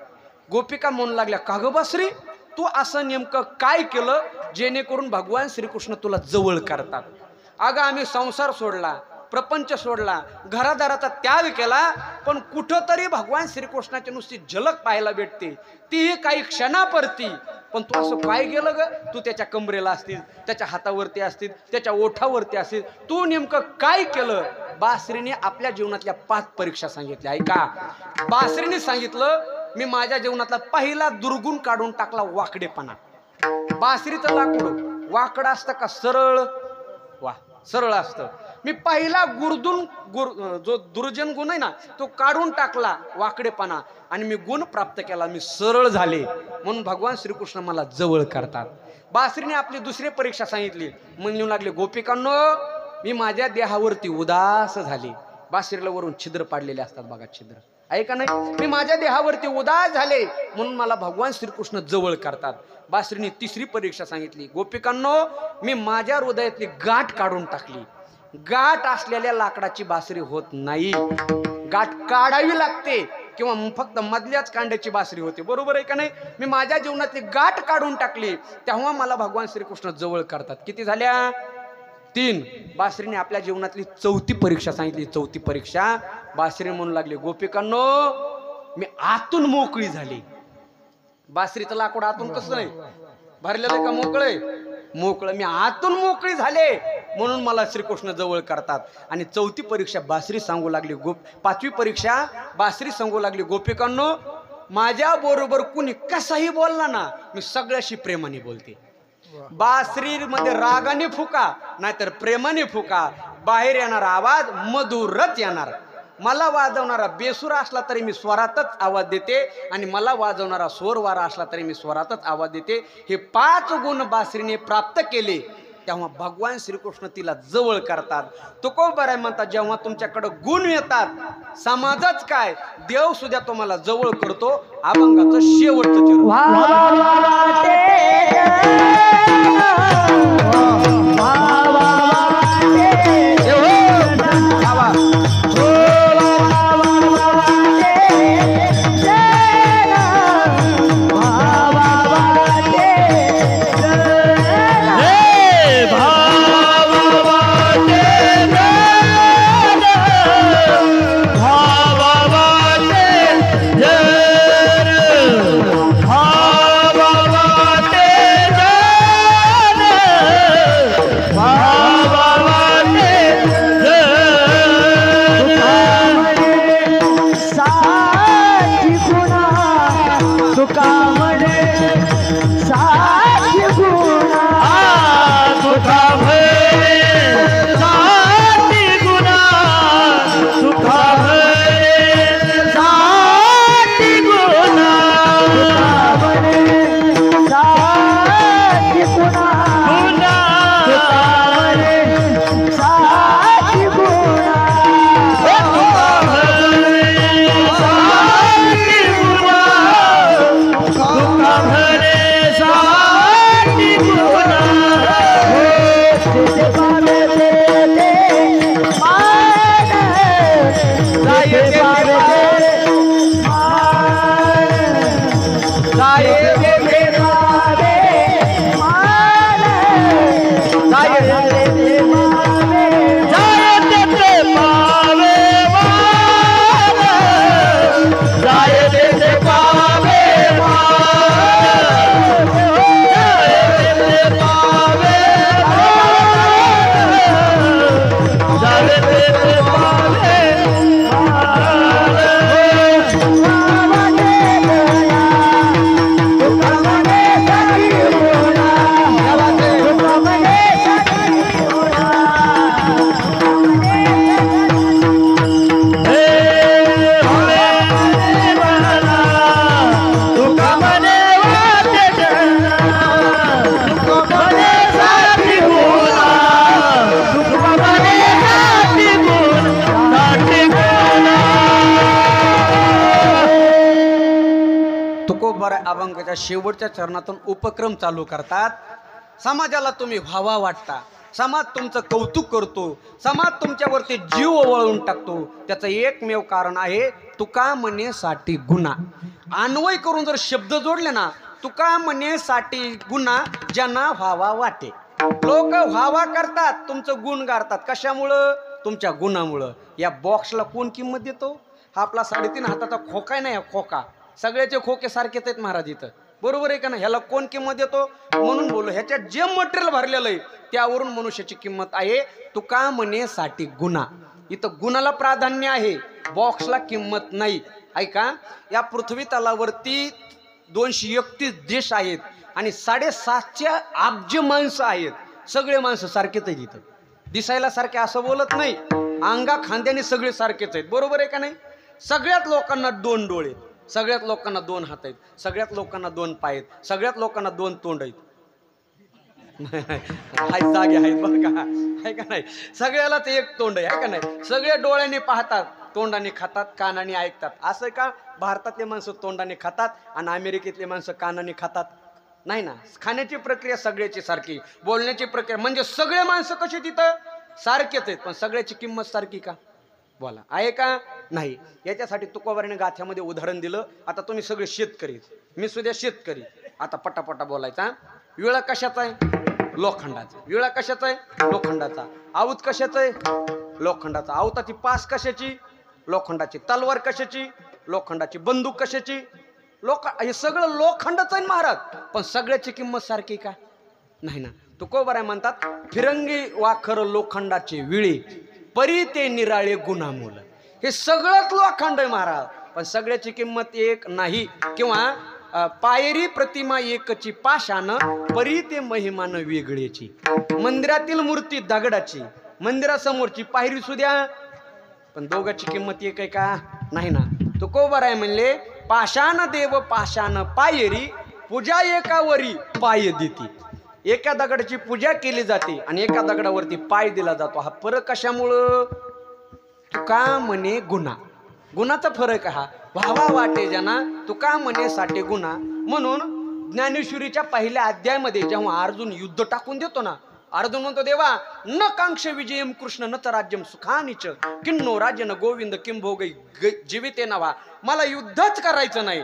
गोपिका म्हणू लागल्या, का ग बासरी तू असं नेमकं काय केलं जेणेकरून भगवान श्रीकृष्ण तुला जवळ करतात? अगं आम्ही संसार सोडला, प्रपंच सोडला, घरादाराचा त्याग केला, पण कुठंतरी भगवान श्रीकृष्णाची नुसती झलक पाहायला भेटते, तीही काही क्षणापुरती. पण तू असं काय केलं ग? तू त्याच्या कमरेला असतील, त्याच्या हातावरती असतील, त्याच्या ओठावरती असतील, तू नेमकं काय केलं? बासरीने आपल्या जीवनातल्या 5 परीक्षा सांगितल्या. ऐका, बासरीने सांगितलं, मी माझ्या जीवनातला पहिला दुर्गुण काढून टाकला, वाकडेपणा. बासरीचं लाकूड वाकडं असतं का सरळ? वा, सरळ असतं. मी पहिला जो दुर्जन गुण आहे ना तो काढून टाकला, वाकडेपणा, आणि मी गुण प्राप्त केला, मी सरळ झाले, म्हणून भगवान श्रीकृष्ण मला जवळ करतात. बासरीने आपली दुसरी परीक्षा सांगितली. म्हणू लागले, गोपिकांनो मी माझ्या देहावरती उदास झाले. बासरीला वरून छिद्र पाडलेले असतात बघा, छिद्र. ऐका नाही, मी माझ्या देहावरती उदास झाले म्हणून मला भगवान श्रीकृष्ण जवळ करतात. बासरीने तिसरी परीक्षा सांगितली. गोपिकांनो मी माझ्या हृदयातली गाठ काढून टाकली. गाठ असलेल्या लाकडाची बासरी होत नाही, गाठ काढावी लागते, किंवा फक्त मधल्याच कांड्याची बासरी होते. बरोबर आहे का नाही? मी माझ्या जीवनातली गाठ काढून टाकली, तेव्हा मला भगवान श्रीकृष्ण जवळ करतात. किती झाल्या? 3. बासरीने आपल्या जीवनातली 4थी परीक्षा सांगितली. 4थी परीक्षा बासरी म्हणू लागली, गोपिकांनो मी आतून मोकळी झाली. बासरीचं लाकूड आतून कसं नाही? भरलेलं का मोकळे मोकळं मी आतून मोकळी झाले म्हणून मला श्रीकृष्ण जवळ करतात. आणि चौथी परीक्षा बासरी सांगू लागली पाचवी परीक्षा बासरी सांगू लागली गोपिकांनो माझ्या बरोबर कुणी कसाही बोलला ना मी सगळ्याशी प्रेमाने बोलते. बासरी मध्ये रागाने फुका नाहीतर प्रेमाने फुका बाहेर येणारा आवाज मधुरच येणार. मला वाजवणारा बेसूर असला तरी मी स्वरातच आवाज देते आणि मला वाजवणारा स्वरवारा असला तरी मी स्वरातच आवाज देते. हे 5 गुण बासरीने प्राप्त केले तेव्हा भगवान श्रीकृष्ण तिला जवळ करतात. तुकोबाराय म्हणतात जेव्हा तुमच्याकडे गुण येतात समाजच काय देव सुद्धा तुम्हाला जवळ करतो. अभंगाचं शेवटचं चरण अभंगाच्या शेवटच्या चरणातून उपक्रम चालू करतात. समाजाला तुम्ही व्हावा वाटता समाज तुमचं कौतुक करतो समाज तुमच्यावरती जीव ओवाळून टाकतो. त्याचं एकमेव कारण आहे तुका म्हणेसाठी गुन्हा. अन्वय करून जर शब्द जोडले ना तुका म्हणेसाठी गुन्हा ज्यांना व्हावा वाटे. लोक व्हावा करतात तुमचं गुण गातात कशामुळं तुमच्या गुणामुळं. या बॉक्सला कोण किंमत देतो? हा आपला 3.5 हाताचा खोका नाही. खोका सगळ्याचे खोके सारखेच आहेत महाराज इथं बरोबर आहे का नाही. ह्याला कोण किंमत देतो? म्हणून बोललो ह्याच्यात जे मटेरियल भरलेलं आहे त्यावरून मनुष्याची किंमत आहे. तुका म्हणेसाठी गुन्हा. इथं गुणाला प्राधान्य आहे बॉक्सला किंमत नाही. ऐका या पृथ्वी तलावरती 231 देश आहेत आणि 750 अब्ज माणसं आहेत. सगळे माणसं सारखेच आहेत. इथं दिसायला सारखे असं बोलत नाही. अंगा खांद्याने सगळे सारखेच आहेत बरोबर आहे का नाही. सगळ्यात लोकांना 2 डोळे सगळ्यात लोकांना 2 हात आहेत सगळ्यात लोकांना 2 पाय आहेत सगळ्यात लोकांना 2 तोंड आहेत. जागे आहेत बरं का आहे का नाही. सगळ्यालाच एक तोंड आहे का नाही. सगळे डोळ्यांनी पाहतात तोंडाने खातात कानाने ऐकतात. असं का भारतातले माणसं तोंडाने खातात आणि अमेरिकेतले माणसं कानाने खातात? नाही ना. खाण्याची प्रक्रिया सगळ्याची सारखी बोलण्याची प्रक्रिया म्हणजे सगळे माणसं कशी तिथं सारखेच आहेत पण सगळ्याची किंमत सारखी का? बोला आहे का नाही. याच्यासाठी तुकोबाराने गाथ्यामध्ये उदाहरण दिलं. आता तुम्ही सगळे शेतकरी मी सुद्धा शेतकरी. आता पटापटा बोलायचा. विळा कशाचा आहे? लोखंडाचा. विळा कशाचा आहे? लोखंडाचा. आऊत कशाचा आहे? लोखंडाचा. आऊताची पास कशाची? लोखंडाची. तलवार कशाची? लोखंडाची. बंदूक कशाची? लोक हे सगळं लोखंडच आहे महाराज, पण सगळ्याची किंमत सारखी का नाही ना. तुकोबराय म्हणतात फिरंगी वाखर लोखंडाचे विळे परी ते निराळे गुणामूल. हे सगळंच लोखंड आहे महाराज, पण सगळ्याची किंमत एक नाही. किंवा पायरी प्रतिमा एकची पाषाण परी ते महिमान वेगळेची. मंदिरातील मूर्ती दगडाची, मंदिरासमोरची पायरी सुद्या, पण दोघांची किंमत एक आहे का नाही ना. तुकोबराय म्हणले पाषाण देव पाषाण पायरी पूजा एकावरी पाय देती. एका दगडाची पूजा केली जाते आणि एका दगडावरती पाय दिला जातो. हा फरक कशामुळं? तुका म्हणे गुन्हा, गुणाचा फरक हा. व्हावा वाटे जना तुका म्हणे साठे गुन्हा. म्हणून ज्ञानेश्वरीच्या पहिल्या अध्यायामध्ये जेव्हा अर्जुन युद्ध टाकून देतो ना, अर्जुन म्हणतो देवा न कांक्ष विजयम कृष्ण न राज्यम सुखानिच किन्नो राज्य न गोविंद किं भोग जीविते नवा. मला युद्धच करायचं नाही.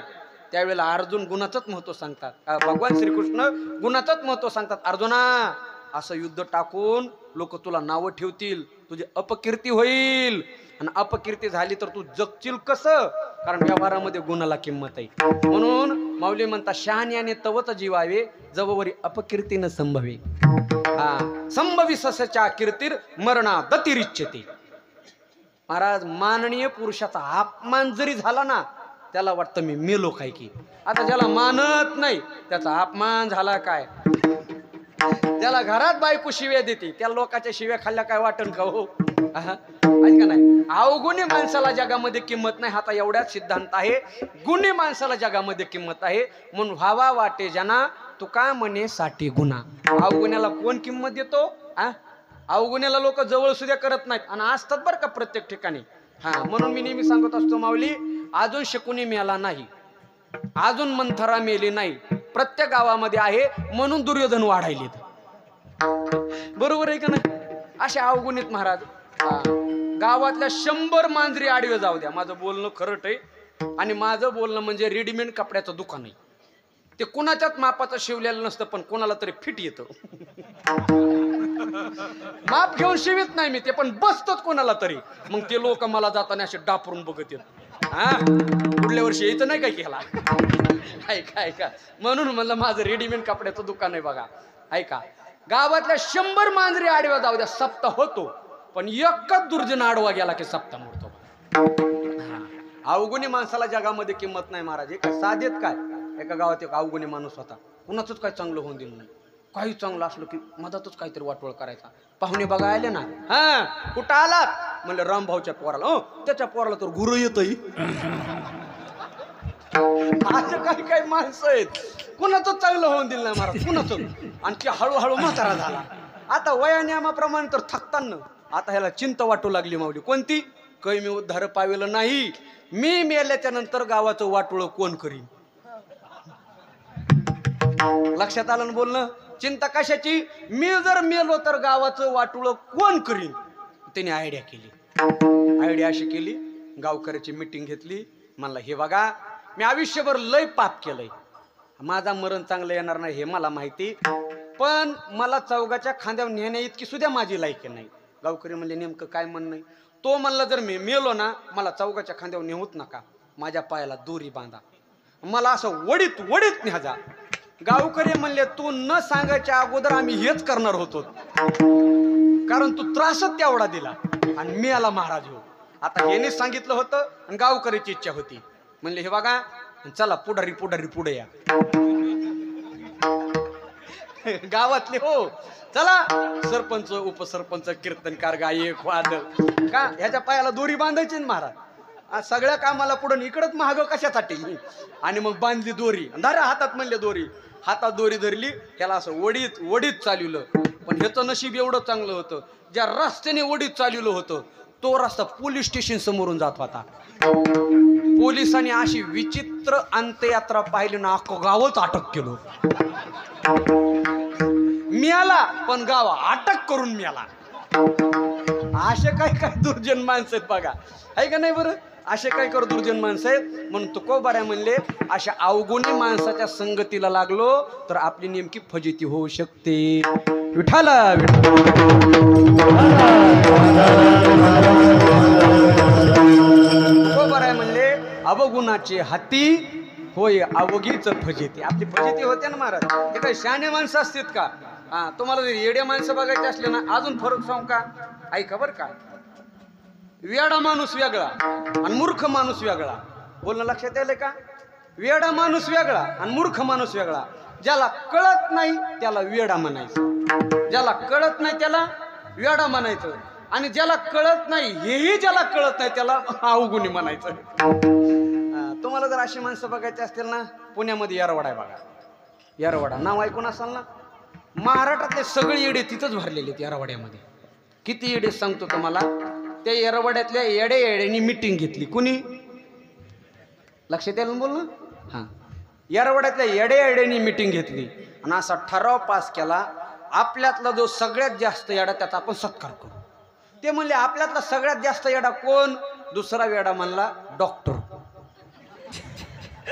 त्यावेळेला अर्जुन गुणाचंच महत्व सांगतात. भगवान श्रीकृष्ण गुणाचंच महत्व सांगतात. अर्जुना असं युद्ध टाकून लोक तुला नावं ठेवतील, तुझी अपकीर्ती होईल, आणि अपकीर्ती झाली तर तू जगशील कसं? कारण व्यवहारामध्ये गुणाला किंमत आहे. म्हणून माऊली म्हणतात शहाण्याने तवच जीवावे जववरी अपकीर्ती न संभवे. संभवी ससच्या कीर्तीर मरणा दतिरिच्यते. महाराज माननीय पुरुषाचा अपमान जरी झाला ना, त्याला वाटतं मी मेलो काय की. आता ज्याला मानत नाही त्याचा अपमान झाला काय. त्याला घरात बायको शिव्या देते, त्या लोकांच्या शिव्या खाल्ल्या काय वाटण का हो? ऐका नाही, अवगुणी माणसाला जगामध्ये किंमत नाही. आता एवढ्याच सिद्धांत आहे, गुणी माणसाला जगामध्ये किंमत आहे. म्हणून व्हावा वाटे जना तुका म्हणे साठी गुन्हा. अवगुण्याला कोण किंमत देतो? अवगुण्याला लोक जवळ सुद्धा करत नाहीत, आणि असतात बरं का प्रत्येक ठिकाणी. म्हणून मी नेहमी सांगत असतो माऊली, अजून शकुनी मेला नाही, अजून मंथरा मेली नाही, प्रत्येक गावामध्ये आहे. म्हणून दुर्योधन वाढायले. बरोबर आहे का नाही? अशा अवगुणित महाराज. गावातल्या 100 मांजरी आडवे जाऊ द्या, माझं बोलणं खरंच आहे. आणि माझं बोलणं म्हणजे रेडीमेड कपड्याचं दुकान आहे. ते कुणाच्याच मापाचं शिवलेलं नसतं, पण कोणाला तरी फिट येतं. माप घेऊन शिवित नाही मी ते, पण बसतात कोणाला तरी. मग ते लोक मला जाताना असे डापरून बघत येत. पुढल्या वर्षी यायचं नाही काय केला. ऐका म्हणून म्हणलं माझं रेडीमेड कपड्याचं दुकान आहे बघा. ऐका, गावातल्या 100 मांजरी आडव्या जाऊ द्या, सप्ताह होतो. पण एकच दुर्जन आडवा गेला की सप्ताह मोडतो. अवगुणी माणसाला जगामध्ये किंमत नाही महाराज. एका साधेत काय, एका गावात एक अवगुणी माणूस होता. कुणाचंच काय चांगलं होऊन दिलं नाही. काही चांगलं असलं की मधातच काहीतरी वाटोळ करायचा. पाहुणे बघा आले ना, कुठं आलात म्हणलं रामभाऊच्या पोराला. त्याच्या पोराला तर गुरु येतही. असं काही काही माणसं आहेत, कुणाचं चांगलं होऊन दिलं नाही महाराज, कुणाचं. आणि ते हळूहळू म्हातारा झाला. आता वयानियमाप्रमाणे तर थकताना आता ह्याला चिंता वाटू लागली माऊली. कोणती? काही मी उद्धार पावेलं नाही, मी मेल्याच्या नंतर गावाचं वाटोळ कोण करीन. लक्षात आलं ना बोलणं? चिंता कशाची? मी जर मेलो तर गावाचं वाटोळ कोण करीन. त्याने आयडिया केली. आयडिया अशी केली, गावकऱ्याची मिटिंग घेतली. म्हणला हे बघा, मी आयुष्यभर लय पाप केलंय, माझा मरण चांगलं येणार नाही हे मला माहिती, पण मला चौघाच्या खांद्यावर नेण्या इतकी सुद्धा माझी लायकी नाही. गावकरी म्हणले नेमकं काय म्हणणं आहे? तो म्हणला जर मी मेलो ना, मला चौघाच्या खांद्यावर नेऊत नका, माझ्या पायाला दोरी बांधा, मला असं वडीत वडीत न्याजा. गावकरी म्हणले तू न सांगायच्या अगोदर आम्ही हेच करणार होतो, कारण तू त्रासच तेवढा दिला आणि मी आला महाराज हो. आता हेनेच सांगितलं होतं आणि गावकरीची इच्छा होती. म्हणले हे बघा, चला पुढारी पुढारी पुढे या. गावातले हो चला, सरपंच उपसरपंच कीर्तनकार गायक वादक का ह्याच्या पायाला दोरी बांधायची ना महाराज. सगळ्या कामाला पुढे इकडच महाग कशासाठी. आणि मग बांधली दोरी, धरा हातात म्हणले दोरी. हातात दोरी धरली, ह्याला असं वडीत वडीत चालवलं. पण ह्याचं नशीब एवढं चांगलं होतं, ज्या रस्त्याने वडीत चालवलं होतं तो रस्ता पोलीस स्टेशन समोरून जात होता. पोलिसांनी अशी विचित्र अंत्ययात्रा पाहिली ना, अख्खं गावच अटक केलं. मिळाला पण गाव अटक करून मिळाला. असे काय काय दुर्जन माणसं आहेत बघा, आहे का नाही बरं? असे काय कर दुर्जन माणसं आहेत. म्हणून तुकोबाराय म्हणले अशा अवगुणी माणसाच्या संगतीला लागलो तर आपली नेमकी फजिती होऊ शकते. विठाला तुकोबाराय म्हणले अवगुणाचे हाती होय अवघीच फजिती. आपली फजिती होते ना महाराज. ते काही शहाणे माणसं असतात का? हा, तुम्हाला जर येडे माणसं बघायचे असले ना, अजून फरक सांगू का? ऐका बरं का. वेडा माणूस वेगळा आणि मूर्ख माणूस वेगळा. बोलणं लक्षात आलं का? वेडा माणूस वेगळा आणि मूर्ख माणूस वेगळा. ज्याला कळत नाही त्याला वेडा म्हणायचं, ज्याला कळत नाही त्याला वेडा म्हणायचं, आणि ज्याला कळत नाही हेही ज्याला कळत नाही त्याला अवगुणी म्हणायचं. तुम्हाला जर अशी माणसं बघायची असतील ना, पुण्यामध्ये येरवडा आहे बघा. येरवडा नाव ऐकून असाल ना. महाराष्ट्रातले सगळे येडे तिथंच भरलेले आहेत येरवड्यामध्ये. किती येडे सांगतो तुम्हाला. त्या येरवड्यातल्या येड्यांनी मिटिंग घेतली. कुणी? लक्षात येईल बोल ना. हां, येरवड्यातल्या येड्यांनी मिटिंग घेतली आणि असा ठराव पास केला, आपल्यातला जो सगळ्यात जास्त येडा त्याचा आपण सत्कार करू. ते म्हणले आपल्यातला सगळ्यात जास्त येडा कोण? दुसरा वेडा म्हणला डॉक्टर.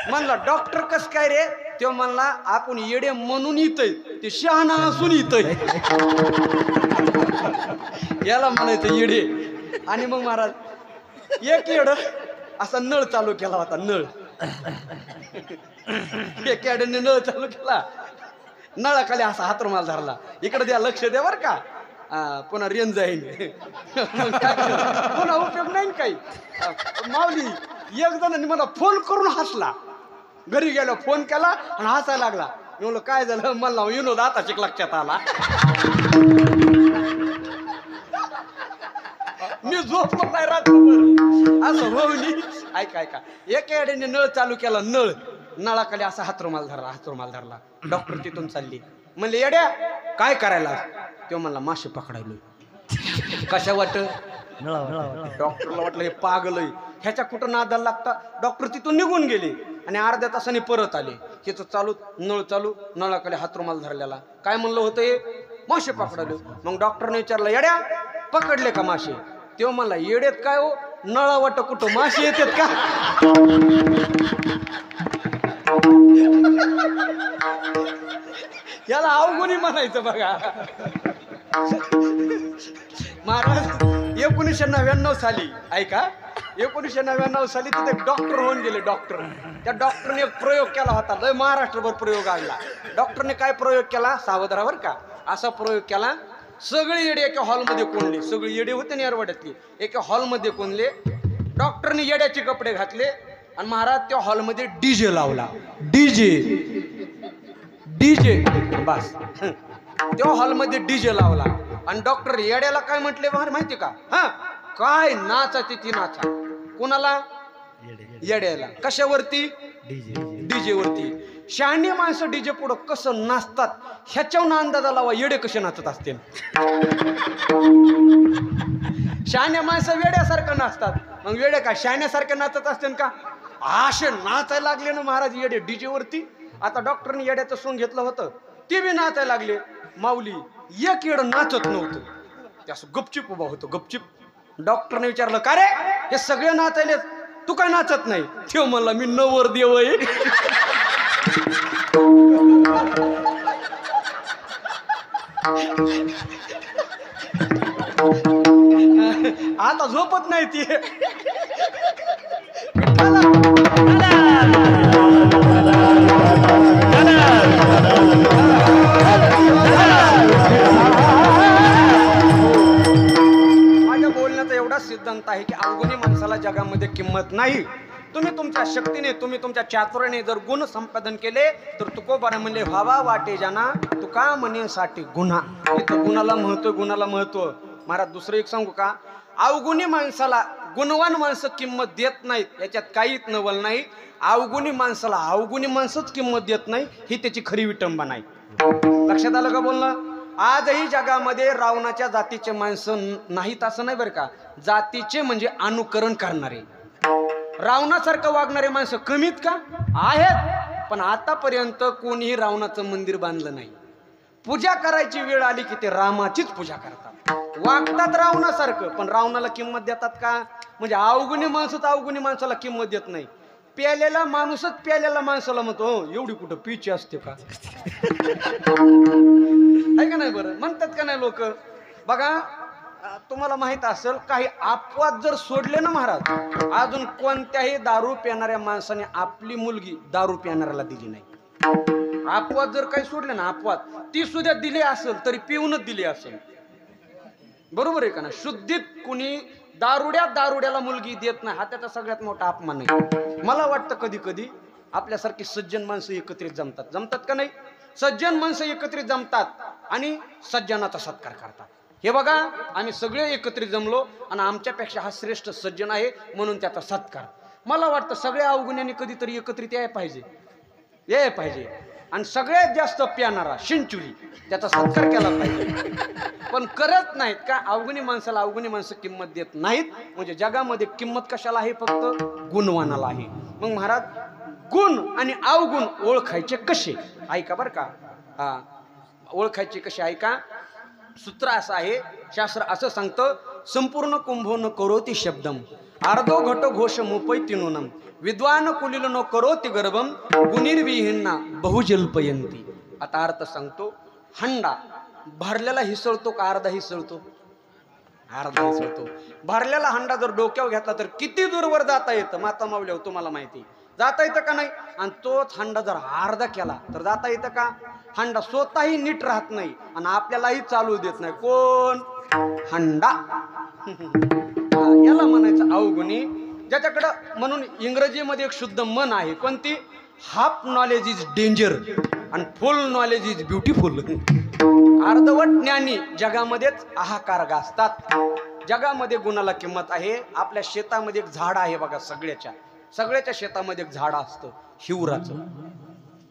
म्हणला डॉक्टर कस काय रे? तो म्हणला आपण येडे म्हणून येतय, ते शहाणा असून येतय. याला म्हणायचं येडे. आणि मग महाराज एक येड असा नळ चालू केला होता. नळ एक येड्याने नळ चालू केला, नळाखाली असा हातरुमाल धरला. इकडे द्या, लक्ष द्या बर का. पुन्हा रेंज जाईल, पुन्हा उपयोग नाही काही. माऊली एक जणांनी मला फोन करून हसला. घरी गेलो फोन केला आणि हसायला लागला. मी म्हणलं काय झालं? मला विनोद आता शिक लक्षात आला. मी झोपलो नाही रात्रभर असं होऊनी. ऐका ऐका, एक येड्याने नळ चालू केला. नळ नळाखाली असा हातरुमाल धरला. डॉक्टर तिथून चालली. म्हणले येड्या काय करायला? तो म्हणला मासे पकडायलो. कशा वाट? डॉक्टरला वाटलं हे पागल आहे, ह्याच्या कुठं नादाला लागता. डॉक्टर तिथून निघून गेले आणि अर्ध्या तासाने परत आले. तिथं चालू नळ चालू, नळाकडे हातरुमाल धरलेला. काय म्हणलं होतं हे? मासे पकडायलो. मग डॉक्टरने विचारलं येड्या पकडले का मासे? तो म्हणला येडेत काय हो, नळा वाट कुठं मासे येतात का? याला अवगुणी म्हणायचं बघा. महाराज 1999 साली ऐका, 1999 साली तिथे डॉक्टर होऊन गेले. डॉक्टर, त्या डॉक्टरने एक प्रयोग केला होता. लय महाराष्ट्रभर प्रयोग आणला. डॉक्टरने काय प्रयोग केला? सावधारावर का असा प्रयोग केला. सगळे येडे एका हॉलमध्ये कोंडले. सगळे येडे होते ना येरवड्यातले, एका हॉलमध्ये कोंडले. डॉक्टरने येड्याचे कपडे घातले आणि महाराज त्या हॉलमध्ये डीजे लावला. डीजे बस. त्या हॉलमध्ये डीजे लावला आणि डॉक्टर येड्याला काय म्हटले माहिती का? हा, काय नाचायची ती नाचा. कोणाला? येड्याला. कशावरती? डीजे वरती. शहाणी माणसं डीजे पुढं कसं नाचतात ह्याच्यावर अंदाजा लावा येडे कसे नाचत असतील. शहाण्या माणसं वेड्यासारखं नाचतात, मग वेडे का शहाण्यासारखं नाचत असतील का? असे नाचायला लागले ना महाराज येडे डीजे वरती. आता डॉक्टरने येड्याचं सोंग घेतलं होतं, ते बी नाचायला लागले. माऊली एक येड नाचत नव्हतं, ते असं गपचिप उभा होतो, गपचिप. डॉक्टरने विचारलं का रे हे सगळे नाचायले, तू काय नाचत नाही? ठेव म्हणला मी नवर देव आहे. आता झोपत नाही ती. माझ्या बोलण्याचा एवढा सिद्धांत आहे की अवगुणी माणसाला जगामध्ये किंमत नाही. तुम्ही तुमच्या शक्तीने, तुम्ही तुमच्या चातुर्याने जर गुण संपादन केले तर तुकोबाने म्हणले व्हावा वाटे जाना तुका म्हणे साठी गुन्हा. इथं गुणाला महत्व, गुणाला महत्व. महाराज दुसरं एक सांगू का? अवगुणी माणसाला गुणवान माणसं किंमत देत नाहीत, याच्यात काहीच नवल नाही. अवगुणी माणसाला अवगुणी माणसंच किंमत देत नाही, ही त्याची खरी विटंबना आहे. लक्षात आलं का बोलणं? आजही जगामध्ये रावणाच्या जातीचे माणसं नाहीत असं नाही बरं का. जातीचे म्हणजे अनुकरण करणारे, रावणासारखं वागणारे माणसं कमीत का? आहेत, पण आतापर्यंत कोणीही रावणाचं मंदिर बांधलं नाही. पूजा करायची वेळ आली की ते रामाचीच पूजा करतात, वागतात रावणासारखं, पण रावणाला किंमत देतात का? म्हणजे अवगुणी माणसंच अवगुणी माणसाला किंमत देत नाही. प्यालेला माणूसच प्यालेला माणसाला म्हणतो एवढी कुठं पिची असते का? आहे का नाही? बरं म्हणतात का नाही लोक? बघा तुम्हाला माहित असेल काही अपवाद जर सोडले ना महाराज, अजून कोणत्याही दारू पिणाऱ्या माणसाने आपली मुलगी दारू पिणाऱ्याला दिली नाही. अपवाद जर काही सोडले ना, अपवाद ती सुद्धा दिली असेल तरी पिऊनच दिली असेल. बरोबर आहे का ना? शुद्धीत कुणी दारुड्याला मुलगी देत नाही, हा त्याचा सगळ्यात मोठा अपमान आहे. मला वाटतं कधी कधी आपल्यासारखी सज्जन माणसं एकत्रित जमतात का नाही? सज्जन माणसं एकत्रित जमतात आणि सज्जनाचा सत्कार करतात. हे बघा, आम्ही सगळे एकत्रित जमलो आणि आमच्यापेक्षा हा श्रेष्ठ सज्जन आहे म्हणून त्याचा सत्कार. मला वाटतं सगळ्या अवगुण्यांनी कधीतरी एकत्रित यायला पाहिजे आणि सगळ्यात जास्त प्यानारा शिंचुरी त्याचा सत्कार केला पाहिजे. पण करत नाहीत का? अवगुणी माणसाला अवगुणी माणसं किंमत देत नाहीत. म्हणजे जगामध्ये किंमत कशाला आहे? फक्त गुणवानाला आहे. मग महाराज, गुण आणि अवगुण ओळखायचे कसे? ऐका बरं का. हा, ओळखायचे कसे ऐका. सूत्र असं आहे, शास्त्र असं सांगतं, संपूर्ण कुंभो न करोति शब्दम अर्धो घटो घोष मुपैति नूनम विद्वान कुलील न करोति गर्भम गुणिर्विहीना बहुजल्पयंती. आता अर्थ सांगतो. हंडा भरलेला हिसळतो का अर्धा हिसळतो? अर्धा हिसळतो. भरलेला हंडा जर डोक्यावर घेतला तर किती दूरवर जाता येतं? माता मावल्यावर तुम्हाला माहिती जाता येतं का नाही? आणि तोच हंडा जर अर्धा केला तर जाता येतं का? हंडा स्वतःही नीट राहत नाही आणि आपल्यालाही चालू देत नाही. कोण? हंडा. याला म्हणायचं अवगुणी. ज्याच्याकडं, म्हणून इंग्रजीमध्ये एक शुद्ध मन आहे, कोणती? हाफ नॉलेज इज डेंजर आणि फुल नॉलेज इज ब्युटिफुल. अर्धवट ज्ञानी जगामध्येच हाहाकार गाजतात. जगामध्ये गुणाला किंमत आहे. आपल्या शेतामध्ये एक झाड आहे बघा, सगळ्याच्या शेतामध्ये एक झाड असतं, हिवराचं.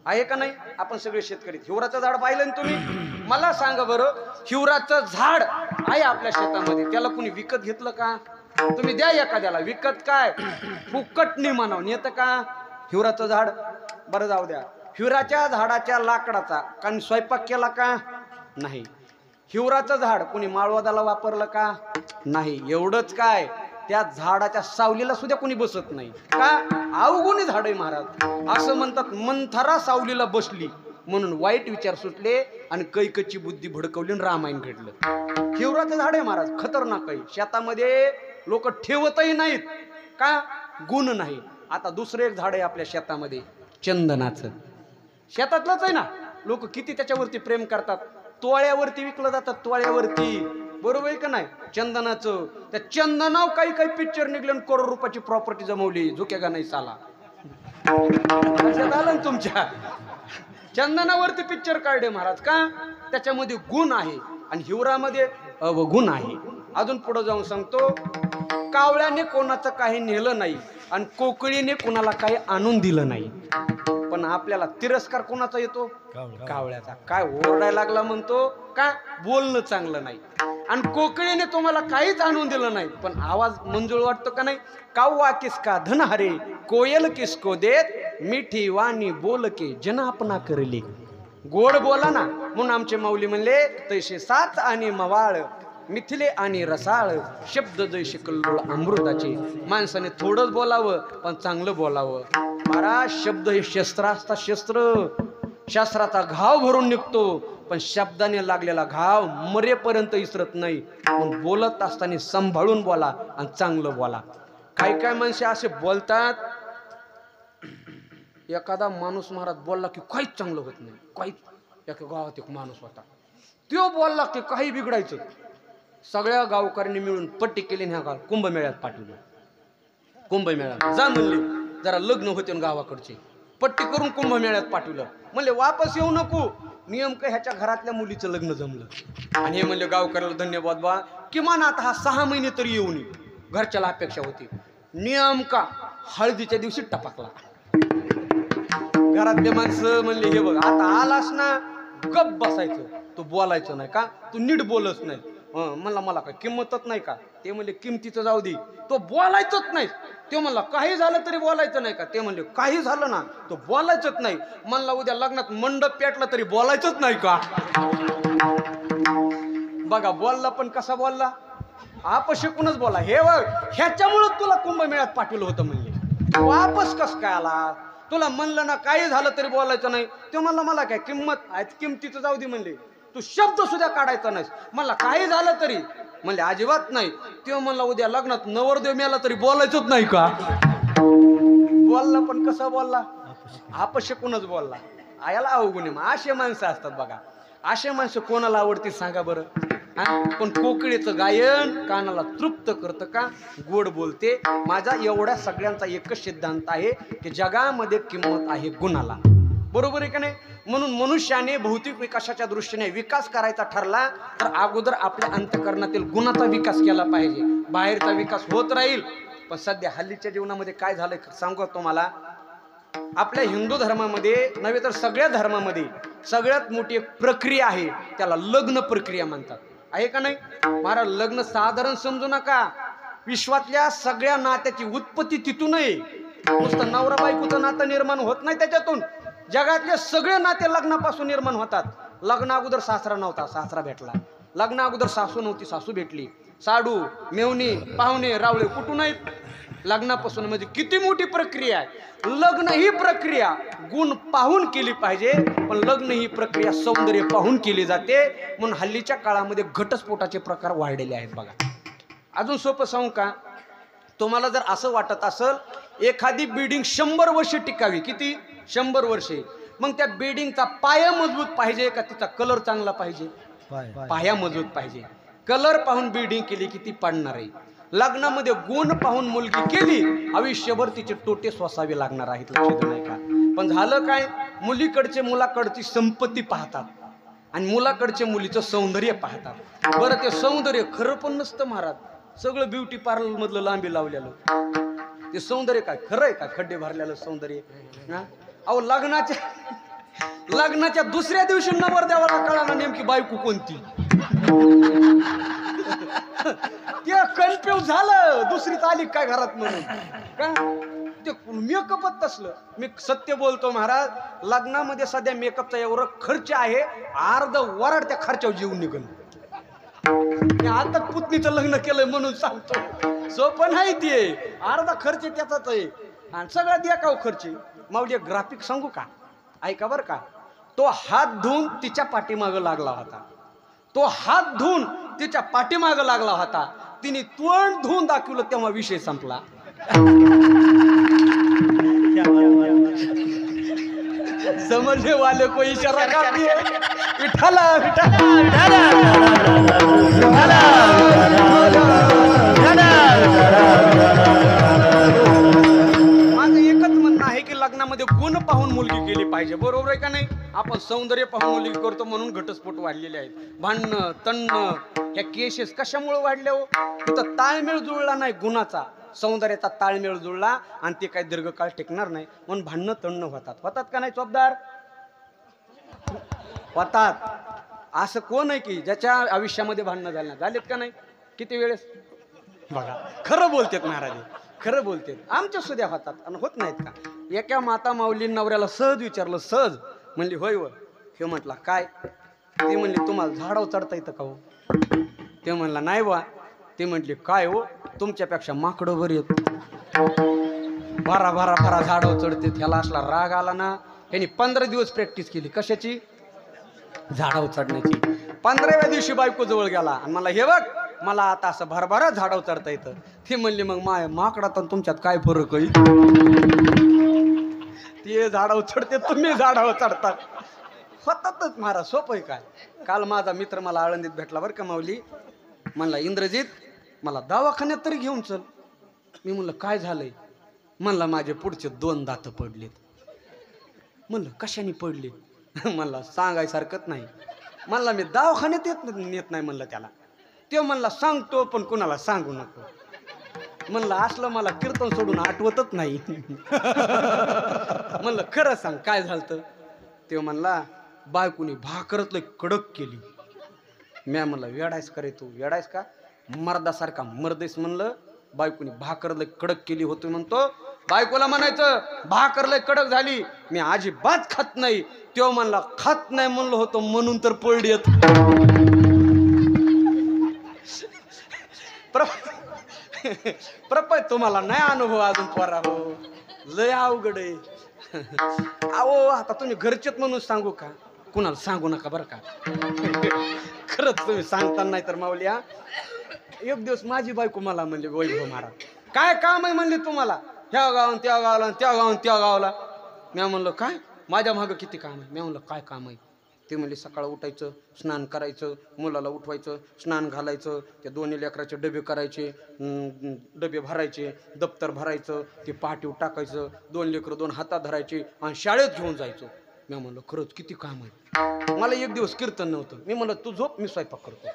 आहे का नाही? आपण सगळे शेतकरी हिवराचं झाड पाहिलं ना तुम्ही? मला सांगा बरं, हिवराचं झाड आहे आपल्या शेतामध्ये, त्याला कुणी विकत घेतलं का? तुम्ही द्या एखाद्याला विकत, काय फुकटनी म्हणावून येतं का हिवराचं झाड? बरं जाऊ द्या. हिवराच्या झाडाच्या लाकडाचा कारण स्वयंपाक केला का? नाही. हिवराचं झाड कुणी माळवादाला वापरलं का? नाही. एवढंच काय, त्या झाडाच्या सावलीला सुद्धा कोणी बसत नाही का? अवगुणी झाड आहे महाराज. असं म्हणतात, मंथरा सावलीला बसली म्हणून वाईट विचार सुटले आणि कैकची बुद्धी भडकवली आणि रामायण घडलं. हिवराचं झाड आहे महाराज, खतरनाक आहे. शेतामध्ये लोक ठेवतही नाहीत का? गुण नाही. आता दुसरं एक झाड आहे आपल्या शेतामध्ये, चंदनाचं. शेतातलंच आहे ना. लोक किती त्याच्यावरती प्रेम करतात. तोळ्यावरती विकलं जातात, तोळ्यावरती. बरोबर आहे का नाही? चंदनाचं. त्या चंदनाव काही पिक्चर निघले आणि करोड रुपयाची प्रॉपर्टी जमवली. झुके का नाही साला? लक्षात आलं ना तुमच्या? चंदनावरती पिक्चर काढले महाराज का? त्याच्यामध्ये गुण आहे आणि हिवरामध्ये अवगुण आहे. अजून पुढे जाऊन सांगतो, कावळ्याने कोणाचं काही नेलं नाही आणि कोकळीने कोणाला काही आणून दिलं नाही. पण आपल्याला तिरस्कार कोणाचा येतो? कावळ्याचा. काय ओरडायला लागला म्हणतो का? बोलणं चांगलं नाही. आणि कोकळीने तुम्हाला काहीच आणून दिलं नाही पण आवाज मंजूळ वाटतो का नाही? काव्वा किसका धन हरे कोयल किसको देत मिठी वाणी बोल के जन आपणा करली. गोड बोला ना म्हणून आमचे माऊली म्हणले, तैसे साच आणि मवाळ मिथिले आणि रसाळ शब्द जैसे कल्लोळ अमृताचे. माणसाने थोडंच बोलावं पण चांगलं बोलावं. महाराज, शब्द हे शस्त्र असतात. शास्त्राचा घाव भरून निघतो पण शब्दाने लागलेला घाव मरेपर्यंत इसरत नाही. पण बोलत असताना सांभाळून बोला आणि चांगलं बोला. काही माणसे असे बोलतात, एखादा माणूस महाराज बोलला की काहीच चांगलं होत नाही. काहीच. एका गावात एक माणूस होता, तो बोलला की काही बिघडायचं. सगळ्या गावकऱ्यांनी मिळून पट्टी केली, ह्या गाव कुंभमेळ्यात पाठवलं. कुंभमेळ्यात जा म्हणले, जरा लग्न होते गावाकडचे, पट्टी करून कुंभमेळ्यात पाठवलं. म्हणले वापस येऊ नको, नेमकं ह्याच्या घरातल्या मुलीचं लग्न जमलं. आणि हे म्हणले गावकऱ्याला धन्यवाद बा, किमान आता हा 6 महिने तरी येऊ नये. घरच्याला अपेक्षा होती. नेमका हळदीच्या दिवशी टपकला. घरातले माणसं म्हणले, हे बघ आता आलास ना, गप बसायचं, तू बोलायचं नाही का? तू नीट बोलच नाही. मला काय किंमतच नाही का? ते म्हणले किमतीचं जाऊ दे, तो बोलायचंच नाही. ते म्हणला काही झालं तरी बोलायचं नाही का? ते म्हणले काही झालं ना, तो बोलायचंच नाही. म्हणला उद्या लग्नात मंडप पेटला तरी बोलायचंच नाही का? बघा बोलला पण कसा बोलला, आपशिकूनच बोला. हे बघ ह्याच्यामुळं तुला कुंभमेळ्यात पाठवलं होतं म्हणले. वापस कस काय आला? तुला म्हणलं ना काही झालं तरी बोलायचं नाही. ते म्हणला मला काय किंमत आहे, किमतीचं जाऊ दे म्हणले. तू शब्द सुद्धा काढायचा नाहीस. म्हणला काही झालं तरी? म्हणले अजिबात नाही. तेव्हा म्हणला उद्या लग्नात नवरदेव मेला तरी बोलायचंच नाही का? बोलला, पण कसं बोलला? अपशकूनच बोलला. आयाला अवगुण आहे. असे माणसं असतात बघा. असे माणसं कोणाला आवडतील सांगा बरं? पण कोकिळेचं गायन कानाला तृप्त करतं का? गोड बोलते. माझा एवढ्या सगळ्यांचा एकच सिद्धांत आहे की जगामध्ये किंमत आहे गुणाला. बरोबर आहे का नाही? म्हणून मनुष्याने भौतिक विकासाच्या दृष्टीने विकास करायचा ठरला तर अगोदर आपल्या अंतःकरणातील गुणाचा विकास केला पाहिजे. बाहेरचा विकास होत राहील. पण सध्या हल्लीच्या जीवनामध्ये काय झालंय सांगू तुम्हाला. आपल्या हिंदू धर्मामध्ये नव्हे तर सगळ्या धर्मामध्ये सगळ्यात मोठी एक प्रक्रिया आहे, त्याला लग्न प्रक्रिया म्हणतात. आहे का नाही? महाराज, लग्न साधारण समजू नका. विश्वातल्या सगळ्या नात्याची उत्पत्ती तिथून आहे. नुसतं नवरा बायकोचं नातं निर्माण होत नाही त्याच्यातून. जगातले सगळे नाते लग्नापासून निर्माण होतात. लग्न अगोदर सासरा नव्हता, सासरा भेटला. लग्न अगोदर सासू नव्हती, सासू भेटली. साडू, मेवणी, पाहुणे, रावळे कुठून आहेत? लग्नापासून. म्हणजे किती मोठी प्रक्रिया आहे. लग्न ही प्रक्रिया गुण पाहून केली पाहिजे, पण लग्न ही प्रक्रिया सौंदर्य पाहून केली जाते. म्हणून हल्लीच्या काळामध्ये घटस्फोटाचे प्रकार वाढलेले आहेत बघा. अजून सोपं सांगू का? तुम्हाला जर असं वाटत असेल एखादी बिल्डिंग 100 वर्ष टिकावी, किती? 100 वर्षे, मग त्या बिल्डिंगचा पाया मजबूत पाहिजे का तिचा कलर चांगला पाहिजे? पाया मजबूत पाहिजे. कलर पाहून बिल्डिंग केली किती पडणार आहे? लग्नामध्ये गुण पाहून मुलगी केली, आयुष्यभर तिचे टोटे सोसावे लागणार आहेत. लक्षात नाही का? पण झालं काय? मुलीकडचे मुलाकडची संपत्ती पाहतात आणि मुलाकडचे मुलीचं सौंदर्य पाहतात. बरं, ते सौंदर्य खरं पण नसतं महाराज. सगळं ब्युटी पार्लर मधलं लांबी लावलेलं ते सौंदर्य काय खरं आहे का? खड्डे भरलेलं सौंदर्य. अहो, लग्नाच्या दुसऱ्या दिवशी नवरदेवाला कळाला नेमकी बायको कोणती. ते कन्फ्यूज झालं. दुसरीच आली काय घरात म्हणून का? ते मेकअपच तसलं. मी सत्य बोलतो महाराज, लग्नामध्ये सध्या मेकअपचा एवढा खर्च आहे, अर्ध वराड त्या खर्चावर जीवन निघून. आता पुतणीचं लग्न केलंय म्हणून सांगतो. सोपं नाही ते. अर्धा खर्च त्याचाच आहे आणि सगळा देखाव खर्च. माऊली ग्राफिक सांगू का? ऐका बरं का. तो हात धुवून तिच्या पाठीमागं लागला होता. तो हात धुवून तिच्या पाठीमागं लागला होता. तिने तोंड धुवून दाखवलं तेव्हा विषय संपला. समझने वाले को इशारा काफी है. विठ्ठला विठ्ठला माझं एकच म्हणणं आहे की लग्नामध्ये गुण पाहून मुलगी केली पाहिजे. बरोबर आहे का नाही? आपण सौंदर्य पाहून मुलगी करतो म्हणून घटस्फोट वाढलेले आहेत. भांडणं तणणं ह्या केसेस कशामुळे वाढल्या हो? तिथं ताळमेळ जुळला नाही गुणाचा, सौंदर्याचा ताळमेळ जुळला आणि ते काही दीर्घकाळ टिकणार नाही म्हणून भांडणं तणणं होतात. होतात का नाही चोपदार? होतात. असं कोण आहे की ज्याच्या आयुष्यामध्ये भांडणं झालेत का नाही? किती वेळेस बघा. खरं बोलतेत महाराज, खरं बोलतेत. आमच्या सुद्धा होतात आणि होत नाहीत का? एका माता माऊली नवऱ्याला सहज विचारलं, सहज म्हणली होय व. हे म्हटला काय? ते म्हणले तुम्हाला झाडावर चढता येतं का हो? ते म्हणला नाही बा. ते म्हटले काय हो, तुमच्यापेक्षा माकडं बरी येत. भरा भरा भरा झाडावर चढते. त्याला असला राग आला ना. त्यांनी 15 दिवस प्रॅक्टिस केली. कशाची? झाडावर चढण्याची. 15व्या दिवशी बायको जवळ गेला आणि मला हे बघ, मला आता असं भरभरा झाडावर चढता येतं. ते म्हणले मग माकडात तुमच्यात काय फरक आहे? ते झाडावर चढते, तुम्ही झाडावर चढतात. होतातच महाराज. सोपं आहे काय? काल माझा मित्र मला आळंदीत भेटला बरं का माऊली. म्हणला इंद्रजित मला दवाखान्यात तरी घेऊन चल. मी म्हणलं काय झालंय? म्हणला माझे पुढचे 2 दात पडलेत. म्हणलं कशाने पडले? म्हणला सांगायसारखंच नाही. म्हणला मी दवाखान्यात नेत नाही म्हणलं त्याला. ते म्हणला सांगतो पण कुणाला सांगू नको. म्हणलं असलं मला कीर्तन सोडून आठवतच नाही. म्हणलं खरं सांग काय झालं? ते म्हणला बायकोनी भाकरच लय कडक केली. म्या म्हणलं वेडायस का रे तू? वेडायस का? मर्दासारखा मर्देस म्हणलं. बायकोनी भाकर लय कडक केली होती म्हणतो. बायकोला म्हणायचं भाकर लय कडक झाली, मी अजिबात खात नाही. तो म्हणला खात नाही म्हणलं होतं म्हणून तर पडली. प्रपंच तुम्हाला नाही अनुभव अजून पोरा हो. लय अवघड आहे. अहो आता तुम्ही घरचेत म्हणून सांगू का? कुणाला सांगू नका बरं का. खरंच तुम्ही सांगताना नाही तर माऊल्या. एक दिवस माझी बायको मला म्हणली वैभव महाराज काय काम आहे म्हणले तुम्हाला ह्या गावान त्या गावाला त्या गावान त्या गावाला. मी म्हणलं काय माझ्या मागं किती काम आहे. मी म्हणलं काय काम आहे. ते म्हणले सकाळ उठायचं स्नान करायचं मुलाला उठवायचं स्नान घालायचं त्या दोन्ही लेकराचे डबे करायचे डबे भरायचे दप्तर भरायचं ते पाठीवर टाकायचं 2 लेकरं 2 हातात धरायचे आणि शाळेत घेऊन जायचं. मी म्हणलं खरंच किती काम आहे. मला एक दिवस कीर्तन नव्हतं. मी म्हणलं तू झोप मी स्वयंपाक करतो.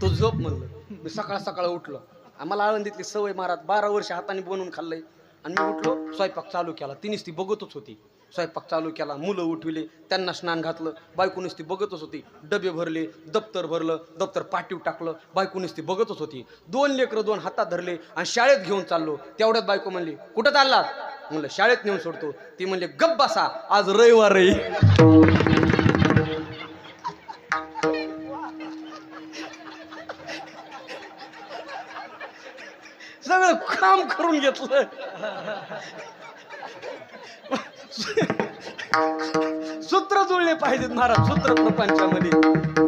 तू झोप म्हणलं. मी सकाळ सकाळ उठलो. आम्हाला आळंदीतली सवय महाराज 12 वर्ष हाताने बनवून खाल्लंय. आणि मी उठलो स्वयंपाक चालू केला. तिनेच ती बघतच होती. स्वयंपाक चालू केला मुलं उठविले त्यांना स्नान घातलं. बायकोनीच ती बघतच होती. डबे भरले दप्तर भरलं दप्तर पाठीवर टाकलं. बायकोनीच ती बघतच होती. 2 लेकरं 2 हातात धरले आणि शाळेत घेऊन चाललो. तेवढ्यात बायको म्हणली कुठं चाललात. म्हणलं शाळेत नेऊन सोडतो. ती म्हणले गप्प बसा आज रविवार आहे. सगळं काम करून घेतलं. सूत्र जुळले पाहिजेत महाराज. सूत्र प्रपंचामध्ये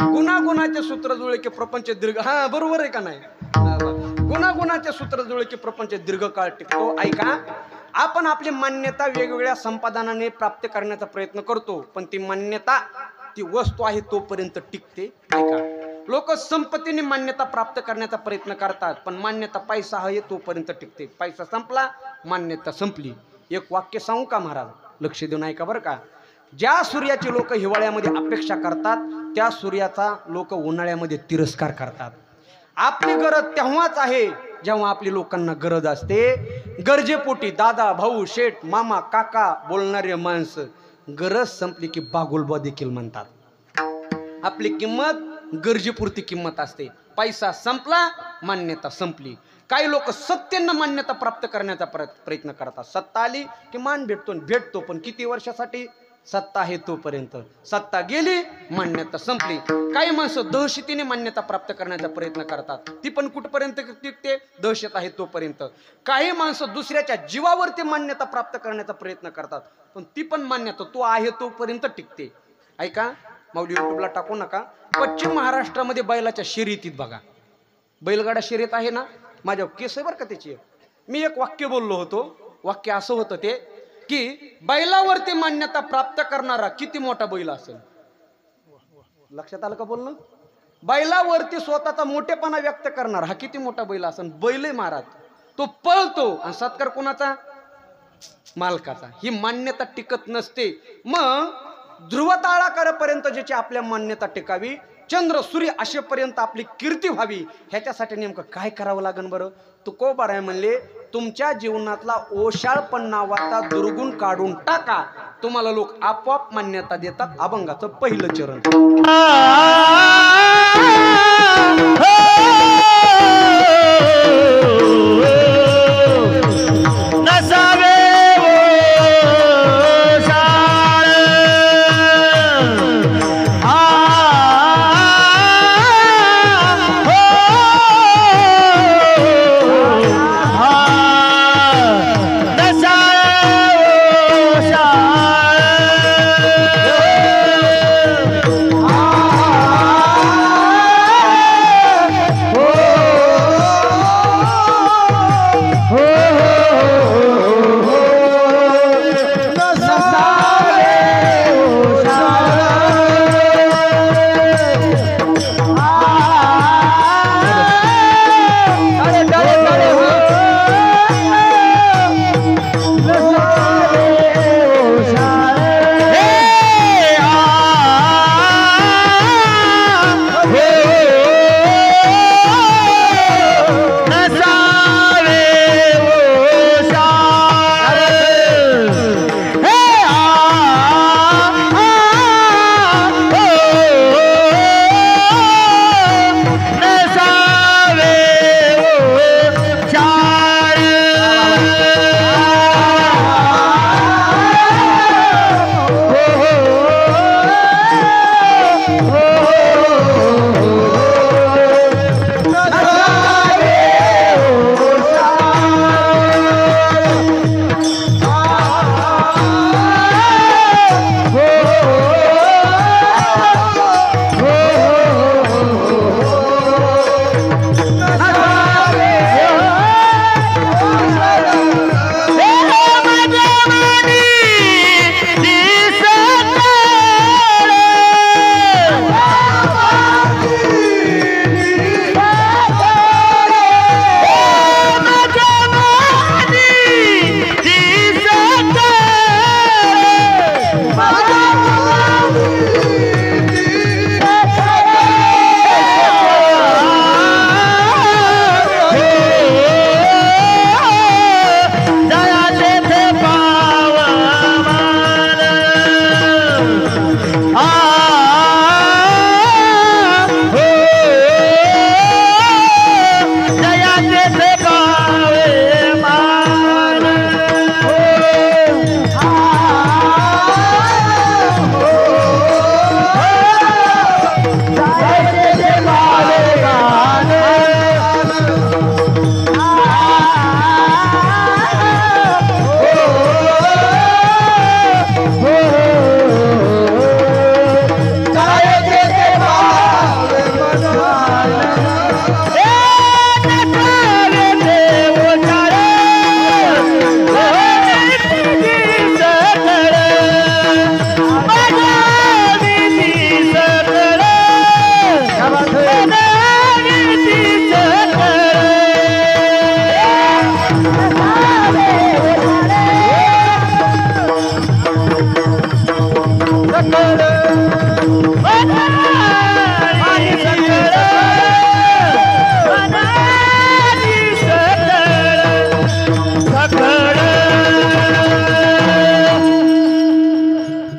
गुणागुणाचे सूत्र जुळले की प्रपंच दीर्घ. हा बरोबर आहे का नाही. गुणागुणाचे सूत्र जुळले की प्रपंच दीर्घकाळ टिकतो. ऐका आपण आपली मान्यता वेगवेगळ्या संपादनाने प्राप्त करण्याचा प्रयत्न करतो पण ती मान्यता ती वस्तू आहे तोपर्यंत टिकते. ऐका लोक संपत्तीने मान्यता प्राप्त करण्याचा प्रयत्न करतात पण मान्यता पैसा आहे तोपर्यंत टिकते. पैसा संपला मान्यता संपली. एक वाक्य सांगू का महाराज लक्ष देऊन ऐका बरं का. ज्या सूर्याचे लोक हिवाळ्यामध्ये अपेक्षा करतात त्या सूर्याचा लोक उन्हाळ्यामध्ये तिरस्कार करतात. आपली गरज तेव्हाच आहे जेव्हा आपली लोकांना गरज असते. गरजेपोटी दादा भाऊ शेठ मामा काका बोलणारे माणसं गरज संपली की बागुलबा देखील म्हणतात. आपली किंमत गरजेपुरती किंमत असते. पैसा संपला मान्यता संपली. काही लोक सत्तेनं मान्यता प्राप्त करण्याचा प्रयत्न करतात. सत्ता आली की मान भेटतो पण किती वर्षासाठी. सत्ता आहे तोपर्यंत. सत्ता गेली मान्यता संपली. काही माणसं दहशतीने मान्यता प्राप्त करण्याचा प्रयत्न करतात ती पण कुठपर्यंत टिकते दहशत आहे तोपर्यंत. काही माणसं दुसऱ्याच्या जीवावरती मान्यता प्राप्त करण्याचा प्रयत्न करतात पण ती पण मान्यता तो आहे तोपर्यंत टिकते. ऐका माऊली युट्यूबला टाकू नका. पश्चिम महाराष्ट्रामध्ये बैलाच्या शर्यतीत बघा. बैलगाडा शर्यत आहे ना माझ्या केस आहे बरं का त्याची. मी एक वाक्य बोललो होतो. वाक्य असं होतं ते की बैलावरती मान्यता प्राप्त करणारा किती मोठा बैल असेल. लक्षात आलं का बोलणं. बैलावरती स्वतःचा मोठेपणा व्यक्त करणारा हा किती मोठा बैल असेल. बैल महाराज तो पळतो आणि सत्कार कोणाचा मालकाचा. ही मान्यता टिकत नसते. मग ध्रुवताळाकरपर्यंत ज्याची आपल्या मान्यता टिकावी चंद्र सूर्य असेपर्यंत आपली कीर्ती व्हावी ह्याच्यासाठी नेमकं काय करावं लागेल बरं. तुकोबाराय म्हणले तुमच्या जीवनातला ओशाळपण नावाचा दुर्गुण काढून टाका तुम्हाला लोक आपोआप मान्यता देतात. अभंगाचं पहिलं चरण.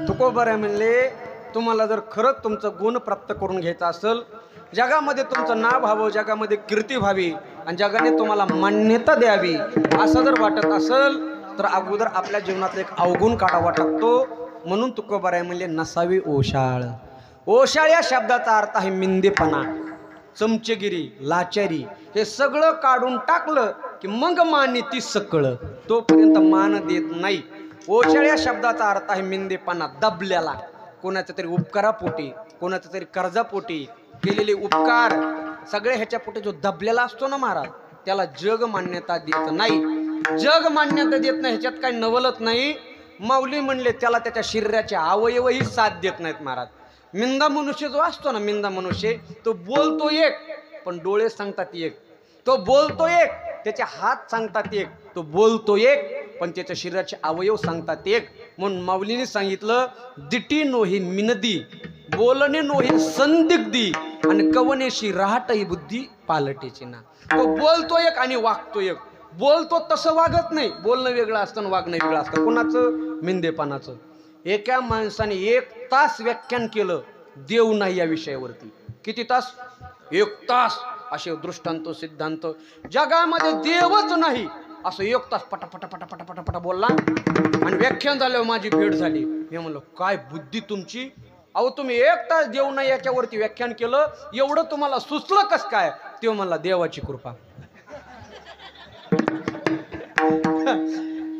तुकोबा म्हणले तुम्हाला जर खरंच तुमचं गुण प्राप्त करून घ्यायचं असेल, जगामध्ये तुमचं नाव व्हावं, जगामध्ये कीर्ती व्हावी आणि जगाने तुम्हाला मान्यता द्यावी असं जर वाटत असेल तर अगोदर आपल्या जीवनातला एक अवगुण काढावा टाकतो. म्हणून तुकोबा म्हणले नसावी ओशाळ. ओशाळ या शब्दाचा अर्थ आहे मिंदेपणा, चमचेगिरी, लाचारी. हे सगळं काढून टाकलं की मग मानिती सकळ, तोपर्यंत मान देत नाही. ओशाळ या शब्दाचा अर्थ आहे मिंदेपणा, दबल्याला, कोणाच्या तरी उपकारापोटी, कोणाच्या तरी कर्जापोटी केलेले उपकार सगळे ह्याच्या पोटी जो दबलेला असतो ना महाराज, त्याला जग मान्यता देत नाही. जग मान्यता देत नाही ह्याच्यात काही नवलत नाही. माऊली म्हणले त्याला त्याच्या शरीराचे अवयवही साथ देत नाहीत महाराज. मिंदा मनुष्य जो असतो ना, मिंदा मनुष्य, तो बोलतो एक पण डोळे सांगतात एक, तो बोलतो एक त्याचे हात सांगतात एक, तो बोलतो एक पण त्याच्या शरीराचे अवयव सांगतात एक. म्हणून माऊलीने सांगितलं दिटी नोही मिनदी, बोलणे नोही संदिग्धी, आणि कवनेशी राहटही बुद्धी पालटेची ना. तो बोलतो एक आणि वागतो एक. बोलतो तसं वागत नाही, बोलणं वेगळं असतं वागणं वेगळं असतं. कोणाचं? मिंदेपणाचं. एका माणसाने 1 तास व्याख्यान केलं देव नाही या विषयावरती. किती तास? 1 तास. असे दृष्टांत सिद्धांत, जगामध्ये देवच नाही असं 1 तास पटापटा पटापटा पटापटा बोलला. आणि व्याख्यान झाल्यावर माझी भेट झाली. मी म्हणलं काय बुद्धी तुमची, अहो तुम्ही 1 तास देव नाही याच्यावरती व्याख्यान केलं, एवढं तुम्हाला सुचलं कस काय? ते म्हणला देवाची कृपा.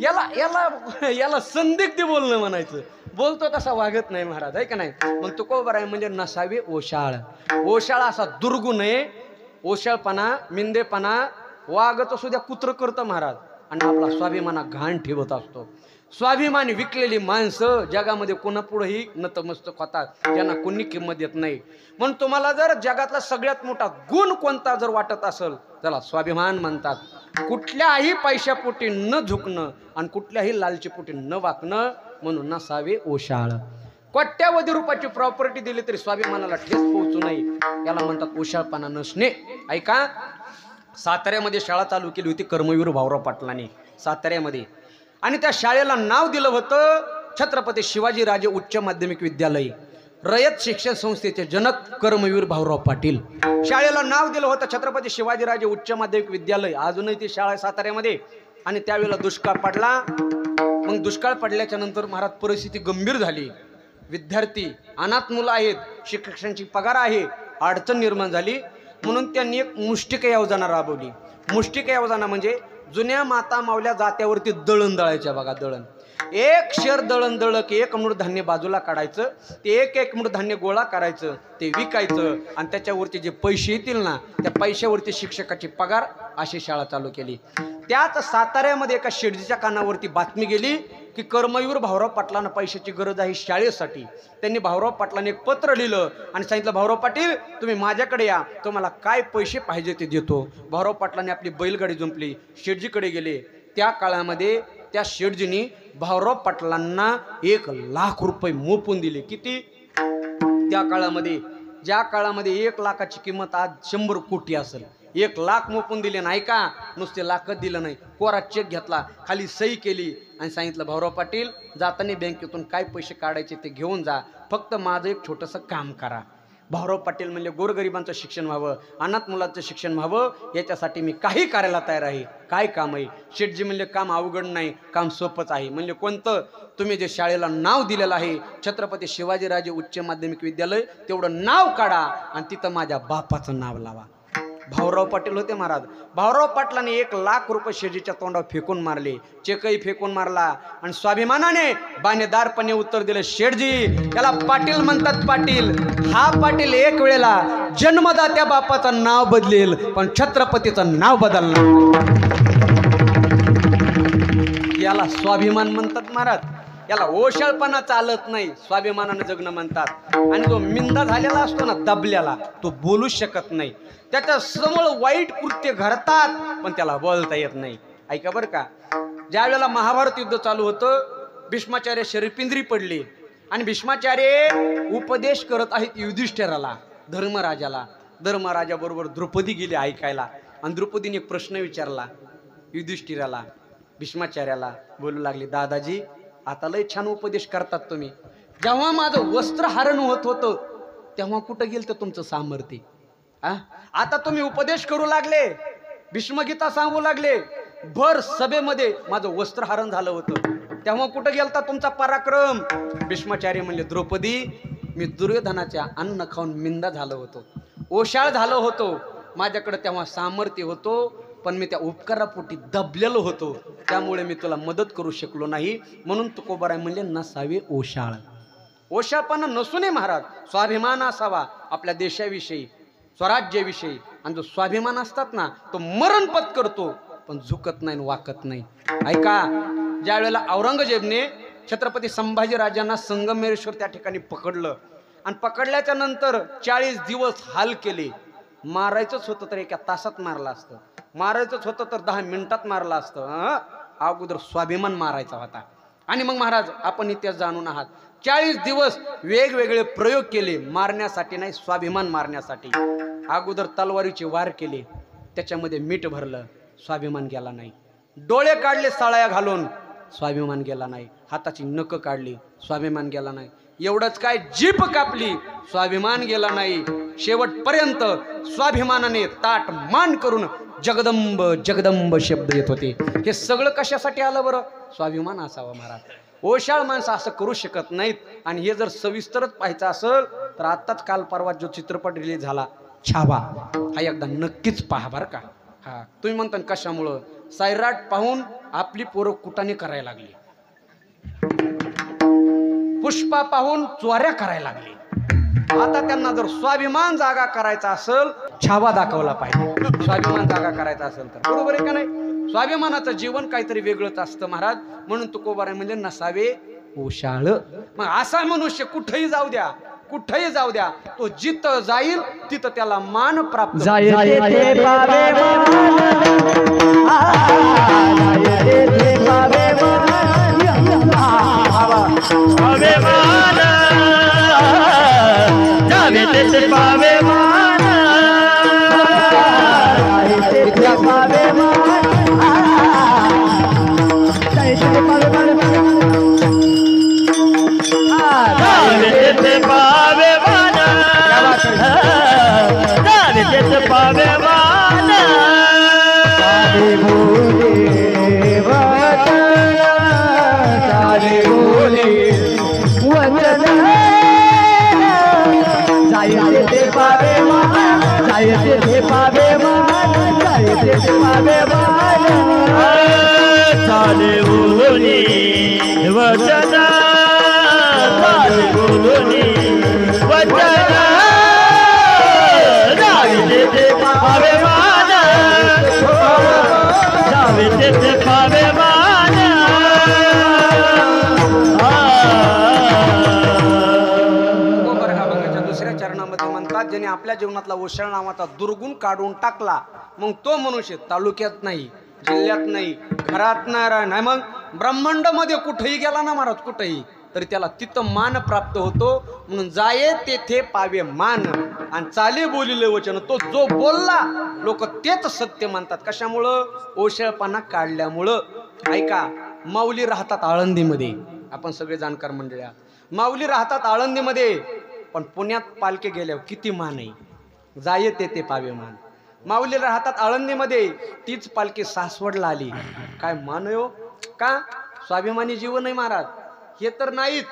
याला याला याला संदिग्ध बोलणं म्हणायचं. बोलतो तसा वागत नाही महाराज, आहे का नाही? मग तुकोबा म्हणजे नसावे ओशाळ. ओशाळ असा दुर्गुण आहे. ओशाळपणा, मिंदेपणा वागत असू द्या कुत्र करतं महाराज, आणि आपला स्वाभिमाना घाण ठेवत असतो. स्वाभिमान विकलेली माणसं जगामध्ये कोणापुढेही नतमस्तक होतात, त्यांना कोणी किंमत देत नाही. म्हणून तुम्हाला जर जगातला सगळ्यात मोठा गुण कोणता जर वाटत असेल त्याला स्वाभिमान म्हणतात. कुठल्याही पैशापोटी न झुकणं आणि कुठल्याही लालचीपोटी न वाकणं, म्हणून नसावे ओशाळ. कोट्यावधी रुपयाची प्रॉपर्टी दिली तरी स्वाभिमानाला ठेस पोहोचू नये, याला म्हणतात ओशाळपणा नसणे. ऐका, साताऱ्यामध्ये शाळा चालू केली होती कर्मवीर भाऊराव पाटलांनी साताऱ्यामध्ये, आणि त्या शाळेला नाव दिलं होतं छत्रपती शिवाजीराजे उच्च माध्यमिक विद्यालय. रयत शिक्षण संस्थेचे जनक कर्मवीर भाऊराव पाटील. शाळेला नाव दिलं होतं छत्रपती शिवाजीराजे उच्च माध्यमिक विद्यालय. अजूनही ती शाळा साताऱ्यामध्ये. आणि त्यावेळेला दुष्काळ पडला. मग दुष्काळ पडल्याच्या नंतर महाराज परिस्थिती गंभीर झाली. विद्यार्थी अनाथ मुलं आहेत, शिक्षकांची पगार आहे, अडचण निर्माण झाली. म्हणून त्यांनी एक मुष्टिका योजना राबवली. मुष्टिका योजना म्हणजे जुन्या माता मावल्या जात्यावरती दळण दळायच्या बघा. दळण 1 शेर दळण दळलं की 1 मूठ धान्य बाजूला काढायचं, ते 1 मूठ धान्य गोळा करायचं, ते विकायचं, आणि त्याच्यावरती जे पैसे येतील ना त्या पैशावरती शिक्षकाची पगार. अशी शाळा चालू केली. त्याच साताऱ्यामध्ये एका शेडजीच्या कानावरती बातमी गेली की कर्मवीर भाऊराव पाटलांना पैशाची गरज आहे शाळेसाठी. त्यांनी भाऊराव पाटलांना एक पत्र लिहिलं आणि सांगितलं भाऊराव पाटील तुम्ही माझ्याकडे या, तुम्हाला काय पैसे पाहिजे ते देतो. भाऊराव पाटलांनी आपली बैलगाडी जुंपली, शेडजीकडे गेले. त्या काळामध्ये त्या शेडजींनी भाऊराव पाटलांना 1 लाख रुपये मोपून दिले. किती? त्या काळामध्ये, ज्या काळामध्ये 1 लाखाची किंमत आज 100 कोटी असेल, 1 लाख मोपून दिले. नाही का? नुसते लाखच दिलं नाही, कोरा चेक घेतला, खाली सही केली आणि सांगितलं भाऊराव पाटील जाताना बँकेतून काय पैसे काढायचे ते घेऊन जा, फक्त माझं एक छोटंसं काम करा. भाऊराव पाटील म्हणले गोरगरिबांचं शिक्षण व्हावं, अनाथ मुलांचं शिक्षण व्हावं, याच्यासाठी मी काही करायला तयार आहे. काय काम आहे? शेठजी म्हणले काम अवघड नाही, काम सोपंच आहे. म्हणले कोणतं? तुम्ही जे शाळेला नाव दिलेलं आहे छत्रपती शिवाजीराजे उच्च माध्यमिक विद्यालय, तेवढं नाव काढा आणि तिथं माझ्या बापाचं नाव लावा. भाऊराव पाटील होते महाराज. भाऊराव पाटलाने 1 लाख रुपये शेठजीच्या तोंडावर फेकून मारले, चेकही फेकून मारला आणि स्वाभिमानाने बाणेदारपणे उत्तर दिले, शेठजी त्याला पाटील म्हणतात. पाटील हा पाटील एक वेळेला जन्मदात्या बापाचं नाव बदलेल पण छत्रपतीचं नाव बदलणार. याला स्वाभिमान म्हणतात महाराज. याला ओशाळपणा चालत नाही, स्वाभिमानाने जगणं म्हणतात. आणि जो मिंदा झालेला असतो ना, दबल्याला, तो बोलू शकत नाही. त्याच्या समोर वाईट कृत्य घडतात पण त्याला बोलता येत नाही. ऐका बरं का, ज्या वेळेला महाभारत युद्ध चालू होतं, भीष्माचार्य शरीरपिंजरी पडली आणि भीष्माचार्य उपदेश करत आहेत युधिष्ठिराला, धर्मराजाला. धर्मराजा बरोबर द्रौपदी गेली ऐकायला आणि द्रौपदीने एक प्रश्न विचारला युधिष्ठिराला, भीष्माचार्याला. बोलू लागली, दादाजी आता लय छान उपदेश करतात तुम्ही. जेव्हा माझं वस्त्रहरण होत होतं तेव्हा कुठं गेलं तुमचं सामर्थ्य? आता तुम्ही उपदेश करू लागले, भीष्मगीता सांगू लागले, भर सभेमध्ये माझं वस्त्रहरण झालं होतं तेव्हा कुठं गेलता तुमचा पराक्रम? भीष्माचार्य म्हणले, द्रौपदी मी दुर्योधनाच्या अन्न खाऊन मिंदा झालो होतो, ओशाळ झालो होतो, माझ्याकडे तेव्हा सामर्थ्य होतो, पण मी त्या उपकारापोटी दबलेलो होतो, त्यामुळे मी तुला मदत करू शकलो नाही. म्हणून तुकोबाराय म्हणले नसावे ओशाळ. ओशाळपणा नसू नये महाराज, स्वाभिमान असावा आपल्या देशाविषयी, स्वराज्याविषयी. आणि जो स्वाभिमान असतात ना तो मरण पत्करतो पण झुकत नाही, वाकत नाही. ऐका, ज्या वेळेला औरंगजेबने छत्रपती संभाजीराजांना संगमेश्वर त्या ठिकाणी पकडलं आणि पकडल्याच्या नंतर 40 दिवस हाल केले. मारायचंच होतं तर एका तासात मारलं असतं, मारायचंच होतं तर 10 मिनिटात मारलं असतं. अगोदर स्वाभिमान मारायचा होता. आणि मग महाराज आपण इतिहास जाणून आहात, 40 दिवस वेगवेगळे प्रयोग केले, मारण्यासाठी नाही, स्वाभिमान मारण्यासाठी. अगोदर तलवारीचे वार केले, त्याच्यामध्ये मीठ भरलं, स्वाभिमान गेला नाही. डोळे काढले साळया घालून, स्वाभिमान गेला नाही. हाताची नख काढली, स्वाभिमान गेला नाही. एवढंच काय, जीभ कापली, स्वाभिमान गेला नाही. शेवटपर्यंत स्वाभिमानाने ताट मान करून जगदंब जगदंब शब्द येत होते. हे सगळं कशासाठी आलं बरं? स्वाभिमान असावा महाराज. ओशाळ माणसं असं करू शकत नाहीत. आणि हे जर सविस्तरच पाहायचं असेल तर आत्ताच काल परवा जो चित्रपट रिलीज झाला छावा, हा एकदा नक्कीच पहा बरं का. हा तुम्ही म्हणता कशामुळं? सैराट पाहून आपली पोरं कुटाने करायला लागली, पुष्पा पाहून चोऱ्या करायला लागली. आता त्यांना जर स्वाभिमान जागा करायचा असेल, छावा दाखवला पाहिजे. स्वाभिमान जागा करायचा असेल तर, बरोबर आहे का नाही? स्वाभिमानाचं जीवन काहीतरी वेगळंच असतं महाराज. म्हणून तुकोबाराय म्हणजे नसावे ओशाळ. मग असा मनुष्य कुठेही जाऊ द्या, कुठेही जाऊ द्या, तो जिथं जाईल तिथं त्याला मान प्राप्त. ज्याने आपल्या जीवनातला ओशाळ नावाचा दुर्गुण काढून टाकला, मग तो मनुष्य तालुक्यात नाही, जिल्ह्यात नाही, घरात नाही, मग ब्रह्मांड मध्ये कुठेही गेला ना महाराज, कुठेही, तरी त्याला तिथं मान प्राप्त होतो. म्हणून जाये तेथे पावे मान आणि चाले बोलिले वचन. तो जो बोलला लोक तेच सत्य मानतात. कशामुळं? ओशाळपणा काढल्यामुळं. ऐका, माऊली राहतात आळंदीमध्ये, आपण सगळे जाणकार मंडळी आहात. माऊली राहतात आळंदीमध्ये, पण पुण्यात पालखी गेल्यावर किती मान आहे? जाये तेथे पावे मान. माऊली राहतात आळंदीमध्ये, तीच पालखी सासवडला आली, काय मान हो? का? स्वाभिमानी जीवन आहे महाराज. हे तर नाहीत.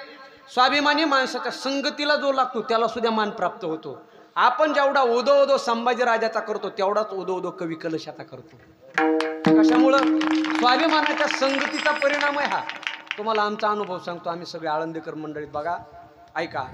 स्वाभिमानी माणसाच्या संगतीला जो लागतो त्याला सुद्धा मान प्राप्त होतो. आपण जेवढा उदो उदो संभाजीराजाचा करतो तेवढाच उदो उदो कवी कलशाचा करतो. कशामुळं? स्वाभिमानाच्या संगतीचा परिणाम आहे हा. तुम्हाला आमचा अनुभव सांगतो. आम्ही सगळे आळंदीकर मंडळीत बघा, ऐका,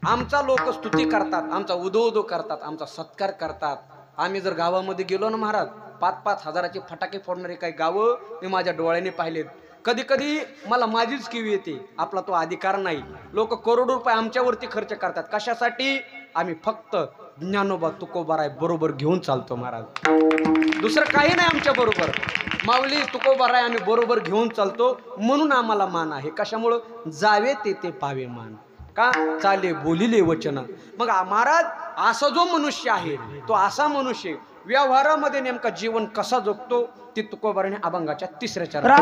आमचा लोक स्तुती करतात, आमचा उदो उदो करतात, आमचा सत्कार करतात. आम्ही जर गावामध्ये गेलो ना महाराज, 5-5 हजाराचे फटाके फोडणारे काही गावं मी माझ्या डोळ्याने पाहिलेत. कधी कधी मला माझीच किवी येते, आपला तो अधिकार नाही. लोक करोडो रुपये आमच्यावरती खर्च करतात, कशासाठी? आम्ही फक्त ज्ञानोबा तुकोबाराय बरोबर घेऊन चालतो महाराज, दुसरं काही नाही आमच्या बरोबर. माऊली तुकोबाराय आम्ही बरोबर घेऊन चालतो, म्हणून आम्हाला मान आहे. कशामुळं? जावे ते पावे मान, का चाले बोलिले वचन. मग महाराज असा जो मनुष्य आहे तो असा मनुष्य व्यवहारामध्ये नेमका जीवन कसा जगतो ती तुकोबाराने अभंगाच्या 3ऱ्या चरणात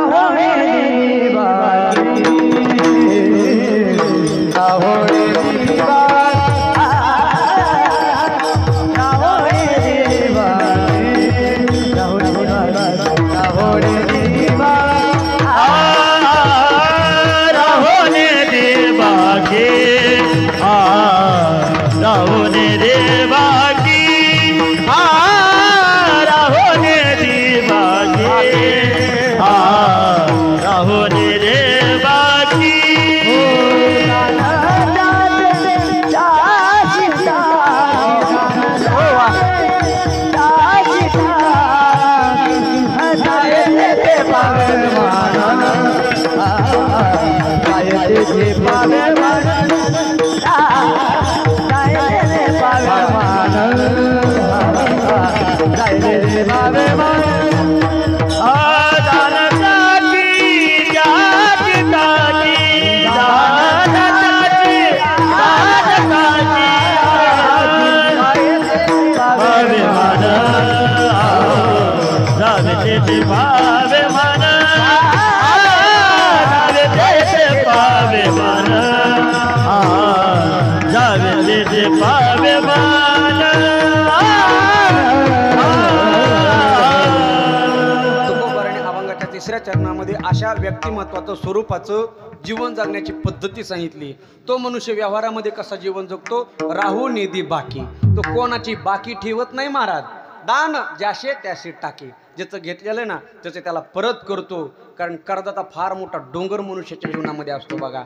चरणामध्ये अशा व्यक्तिमत्वाचं स्वरूपाचं जीवन जगण्याची पद्धती सांगितली. तो मनुष्य व्यवहारामध्ये कसा जीवन जगतो? राहू निधी बाकी, तो कोणाची बाकी ठेवत नाही महाराज. दान ज्याशे त्याशे टाके, ज्याचं घेतलेलं ना त्याचं त्याला परत करतो. कारण कर्जाचा फार मोठा डोंगर मनुष्याच्या जीवनामध्ये असतो बघा.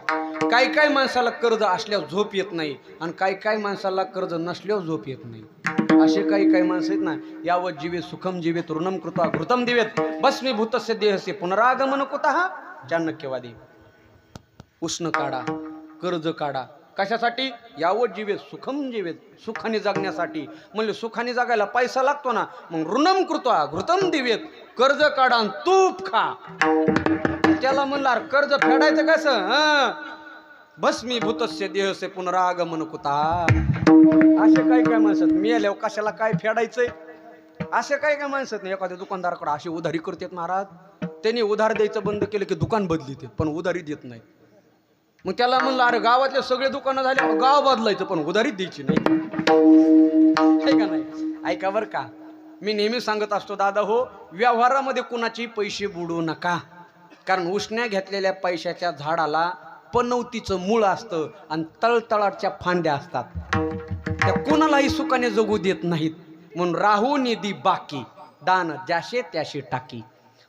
काही काही माणसाला कर्ज असल्यावर झोप येत नाही आणि काही काही माणसाला कर्ज नसल्यावर झोप येत नाही. असे काही काही माणसं आहेत ना, यावत जीवे सुखम जीवेत ऋणम कृता घृतम दिवेत भस्मीभूतस्य देहस्य पुनरागमन कुतः चाणक्यवादी. उष्ण काढा, कर्ज काढा, कशासाठी? यावत जीवेत सुखम जीवेत, सुखाने जगण्यासाठी. म्हणजे सुखाने जगायला पैसा लागतो ना, मग ऋणम कृता घृतम दिवेत, कर्ज काढा आणि तूप खा. त्याला म्हणला कर्ज फेडायचं कसं? भस्मीभूतस्य देहस्य पुनरागमन कुतः. असे काही काय माणसात मेल्यावर कशाला काय फेडायचंय, असे काही काय माणसात नाही. एखाद्या दुकानदाराकडे अशी उधारी करतात महाराज, त्यांनी उधार द्यायचं बंद केलं की दुकान बदलित पण उधारी देत नाही. मग त्याला म्हणलं अरे गावातले सगळे दुकानं झाले, गाव बदलायचं पण उधारी द्यायची नाही का? नाही ऐका बरं का, मी नेहमी सांगत असतो दादा हो, व्यवहारामध्ये कुणाची पैसे बुडू नका. कारण उष्ण्या घेतलेल्या पैशाच्या झाडाला पनवतीचं मूळ असतं आणि तळतळाच्या फांद्या असतात, त्या कुणालाही सुखाने जगू देत नाहीत. म्हणून राहू निधी बाकी, दान ज्याशे त्याशे टाकी.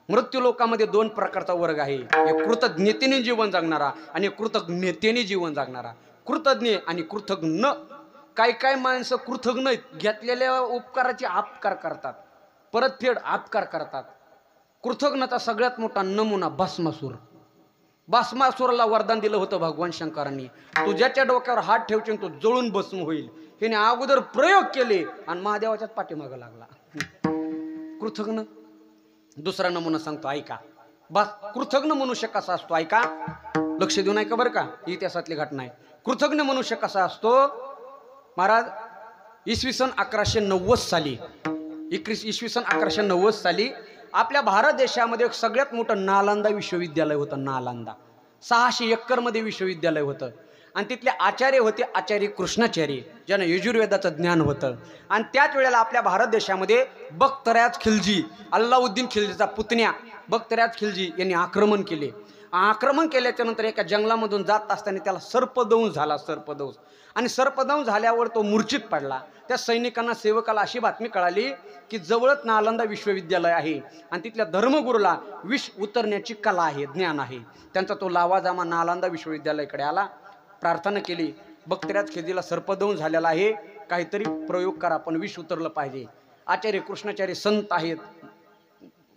मृत्यू लोकामध्ये 2 प्रकारचा वर्ग आहे, एक कृतज्ञतेने जीवन जगणारा आणि कृतज्ञतेने जीवन जगणारा. कृतज्ञ आणि कृतज्ञ. काही काही माणसं कृतज्ञ नाहीत, घेतलेल्या उपकाराचे अपकार करतात, परतफेड अपकार करतात. कृतज्ञता सगळ्यात मोठा नमुना भस्मासूर. भस्मासुराला वरदान दिलं होतं भगवान शंकरांनी, तू ज्याच्या डोक्यावर हात ठेवशील तो जळून भस्म होईल. हिने अगोदर प्रयोग केले आणि महादेवाच्याच पाठीमागं लागला. कृतज्ञ. दुसरा नमुना सांगतो ऐका. बस कृतज्ञ मनुष्य कसा असतो ऐका, लक्ष देऊन ऐका बरं का, इतिहासातली घटना आहे. कृतज्ञ मनुष्य कसा असतो महाराज? इसवी सन 1190 साली, इसवी सन 1190 साली आपल्या भारत देशामध्ये सगळ्यात मोठं नालंदा विश्वविद्यालय होतं. नालंदा 600 एकरमध्ये विश्वविद्यालय होतं आणि तिथले आचार्य होते आचार्य कृष्णाचार्य, ज्यांना यजुर्वेदाचं ज्ञान होतं. आणि त्याच वेळेला आपल्या भारत देशामध्ये बख्तयार खिलजी, अल्लाउद्दीन खिलजीचा पुतण्या बख्तयार खिलजी यांनी आक्रमण केले. आक्रमण केल्याच्या नंतर एका जंगलामधून जात असताना त्याला सर्पदंश झाला, सर्पदंश. आणि सर्पदंश झाल्यावर तो मूर्छित पडला. त्या सैनिकांना सेवकाला अशी बातमी कळाली की जवळच नालंदा विश्वविद्यालय आहे आणि तिथल्या धर्मगुरूला विष उतरण्याची कला आहे, ज्ञान आहे. त्यांचा तो लावाजामा नालंदा विश्वविद्यालयाकडे आला, प्रार्थना केली, बख्तयार खिलजीला सर्पदंश झालेला आहे, काहीतरी प्रयोग करा, पण विष उतरलं पाहिजे. आचार्य कृष्णाचार्य संत आहेत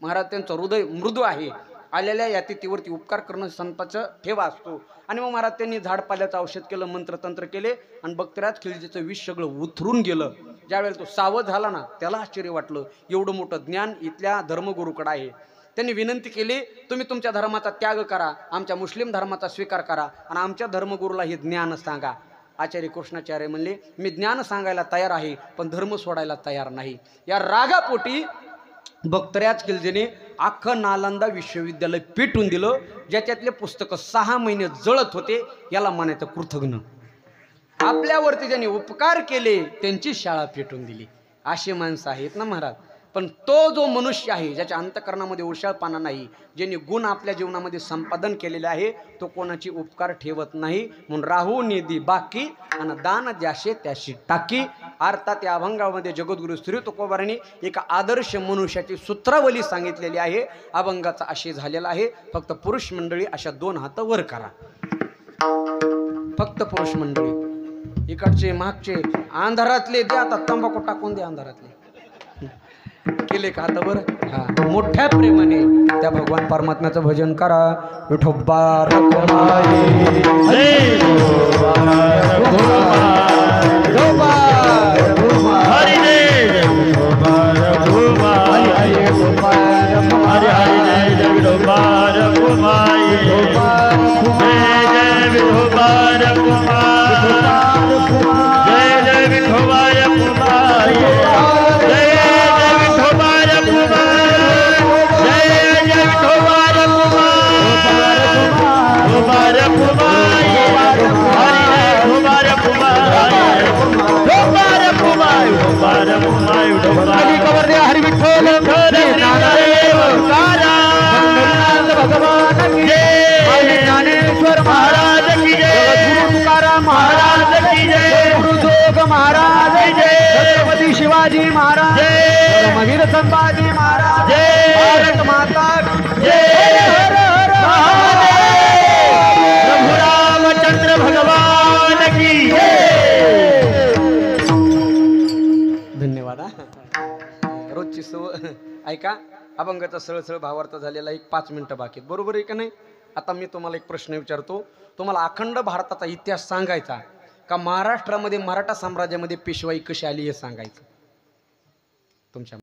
महाराज, त्यांचं हृदय मृदू आहे आलेल्या यातिथीवरती उपकार करणं संतांचा ठेवा असतो. आणि मग महाराज त्यांनी झाडपाल्याचं औषध केलं, मंत्रतंत्र केले आणि बक्तराज खिलजीचं विष सगळं उतरून गेलं. ज्यावेळेला तो सावध झाला ना, त्याला आश्चर्य वाटलं, एवढं मोठं ज्ञान इथल्या धर्मगुरूकडे आहे. त्यांनी विनंती केली, तुम्ही तुमच्या धर्माचा त्याग करा, आमच्या मुस्लिम धर्माचा स्वीकार करा आणि आमच्या धर्मगुरूला हे ज्ञान सांगा. आचार्य कृष्णाचार्य म्हणले, मी ज्ञान सांगायला तयार आहे पण धर्म सोडायला तयार नाही. या रागापोटी बक्तराज खिलजीने अख्खं नालंदा विश्वविद्यालय पेटून दिलं. ज्याच्यातले पुस्तकं 6 महिने जळत होते. याला म्हणायचं कृतघ्न. आपल्यावरती ज्यांनी उपकार केले त्यांची शाळा पेटून दिली. अशी माणसं आहेत ना महाराज. पण तो जो मनुष्य आहे ज्याच्या अंतकरणामध्ये ओशाळपणा नाही, ज्यांनी गुण आपल्या जीवनामध्ये संपादन केलेले आहे, तो कोणाची उपकार ठेवत नाही. म्हणून राहू निधी बाकी आणि दान द्याशे त्याशी टाकी. अर्थात या अभंगामध्ये जगद्गुरु श्री तुकोबारांनी एका आदर्श मनुष्याची सूत्रावली सांगितलेली आहे. अभंगाचा आशय झालेला आहे. फक्त पुरुष मंडळी अशा 2 हात वर करा. फक्त पुरुष मंडळी. इकडचे मागचे अंधारातले द्या. आता तंबाखू टाकून द्या अंधारातले. केले का आता बरं? हा, मोठ्या प्रेमाने त्या भगवान परमात्म्याचं भजन करा. विठोबा रखुमाई छत्रपती शिवाजी महाराज, धर्मवीर संभाजी महाराज, भारत माता जय. हर हर प्रभु रामचंद्र भगवान की जय. धन्यवाद. रोजची सवय ऐका. अभंगाचा सरळ भावार्थ झालेला 5 मिनिटं बाकी, बरोबर आहे का नाही? आता मी तुम्हाला एक प्रश्न विचारतो. तुम्हाला अखंड भारताचा इतिहास सांगायचा का महाराष्ट्रामध्ये मराठा साम्राज्यामध्ये पेशवाई कशी आली हे सांगायचं? तुमच्या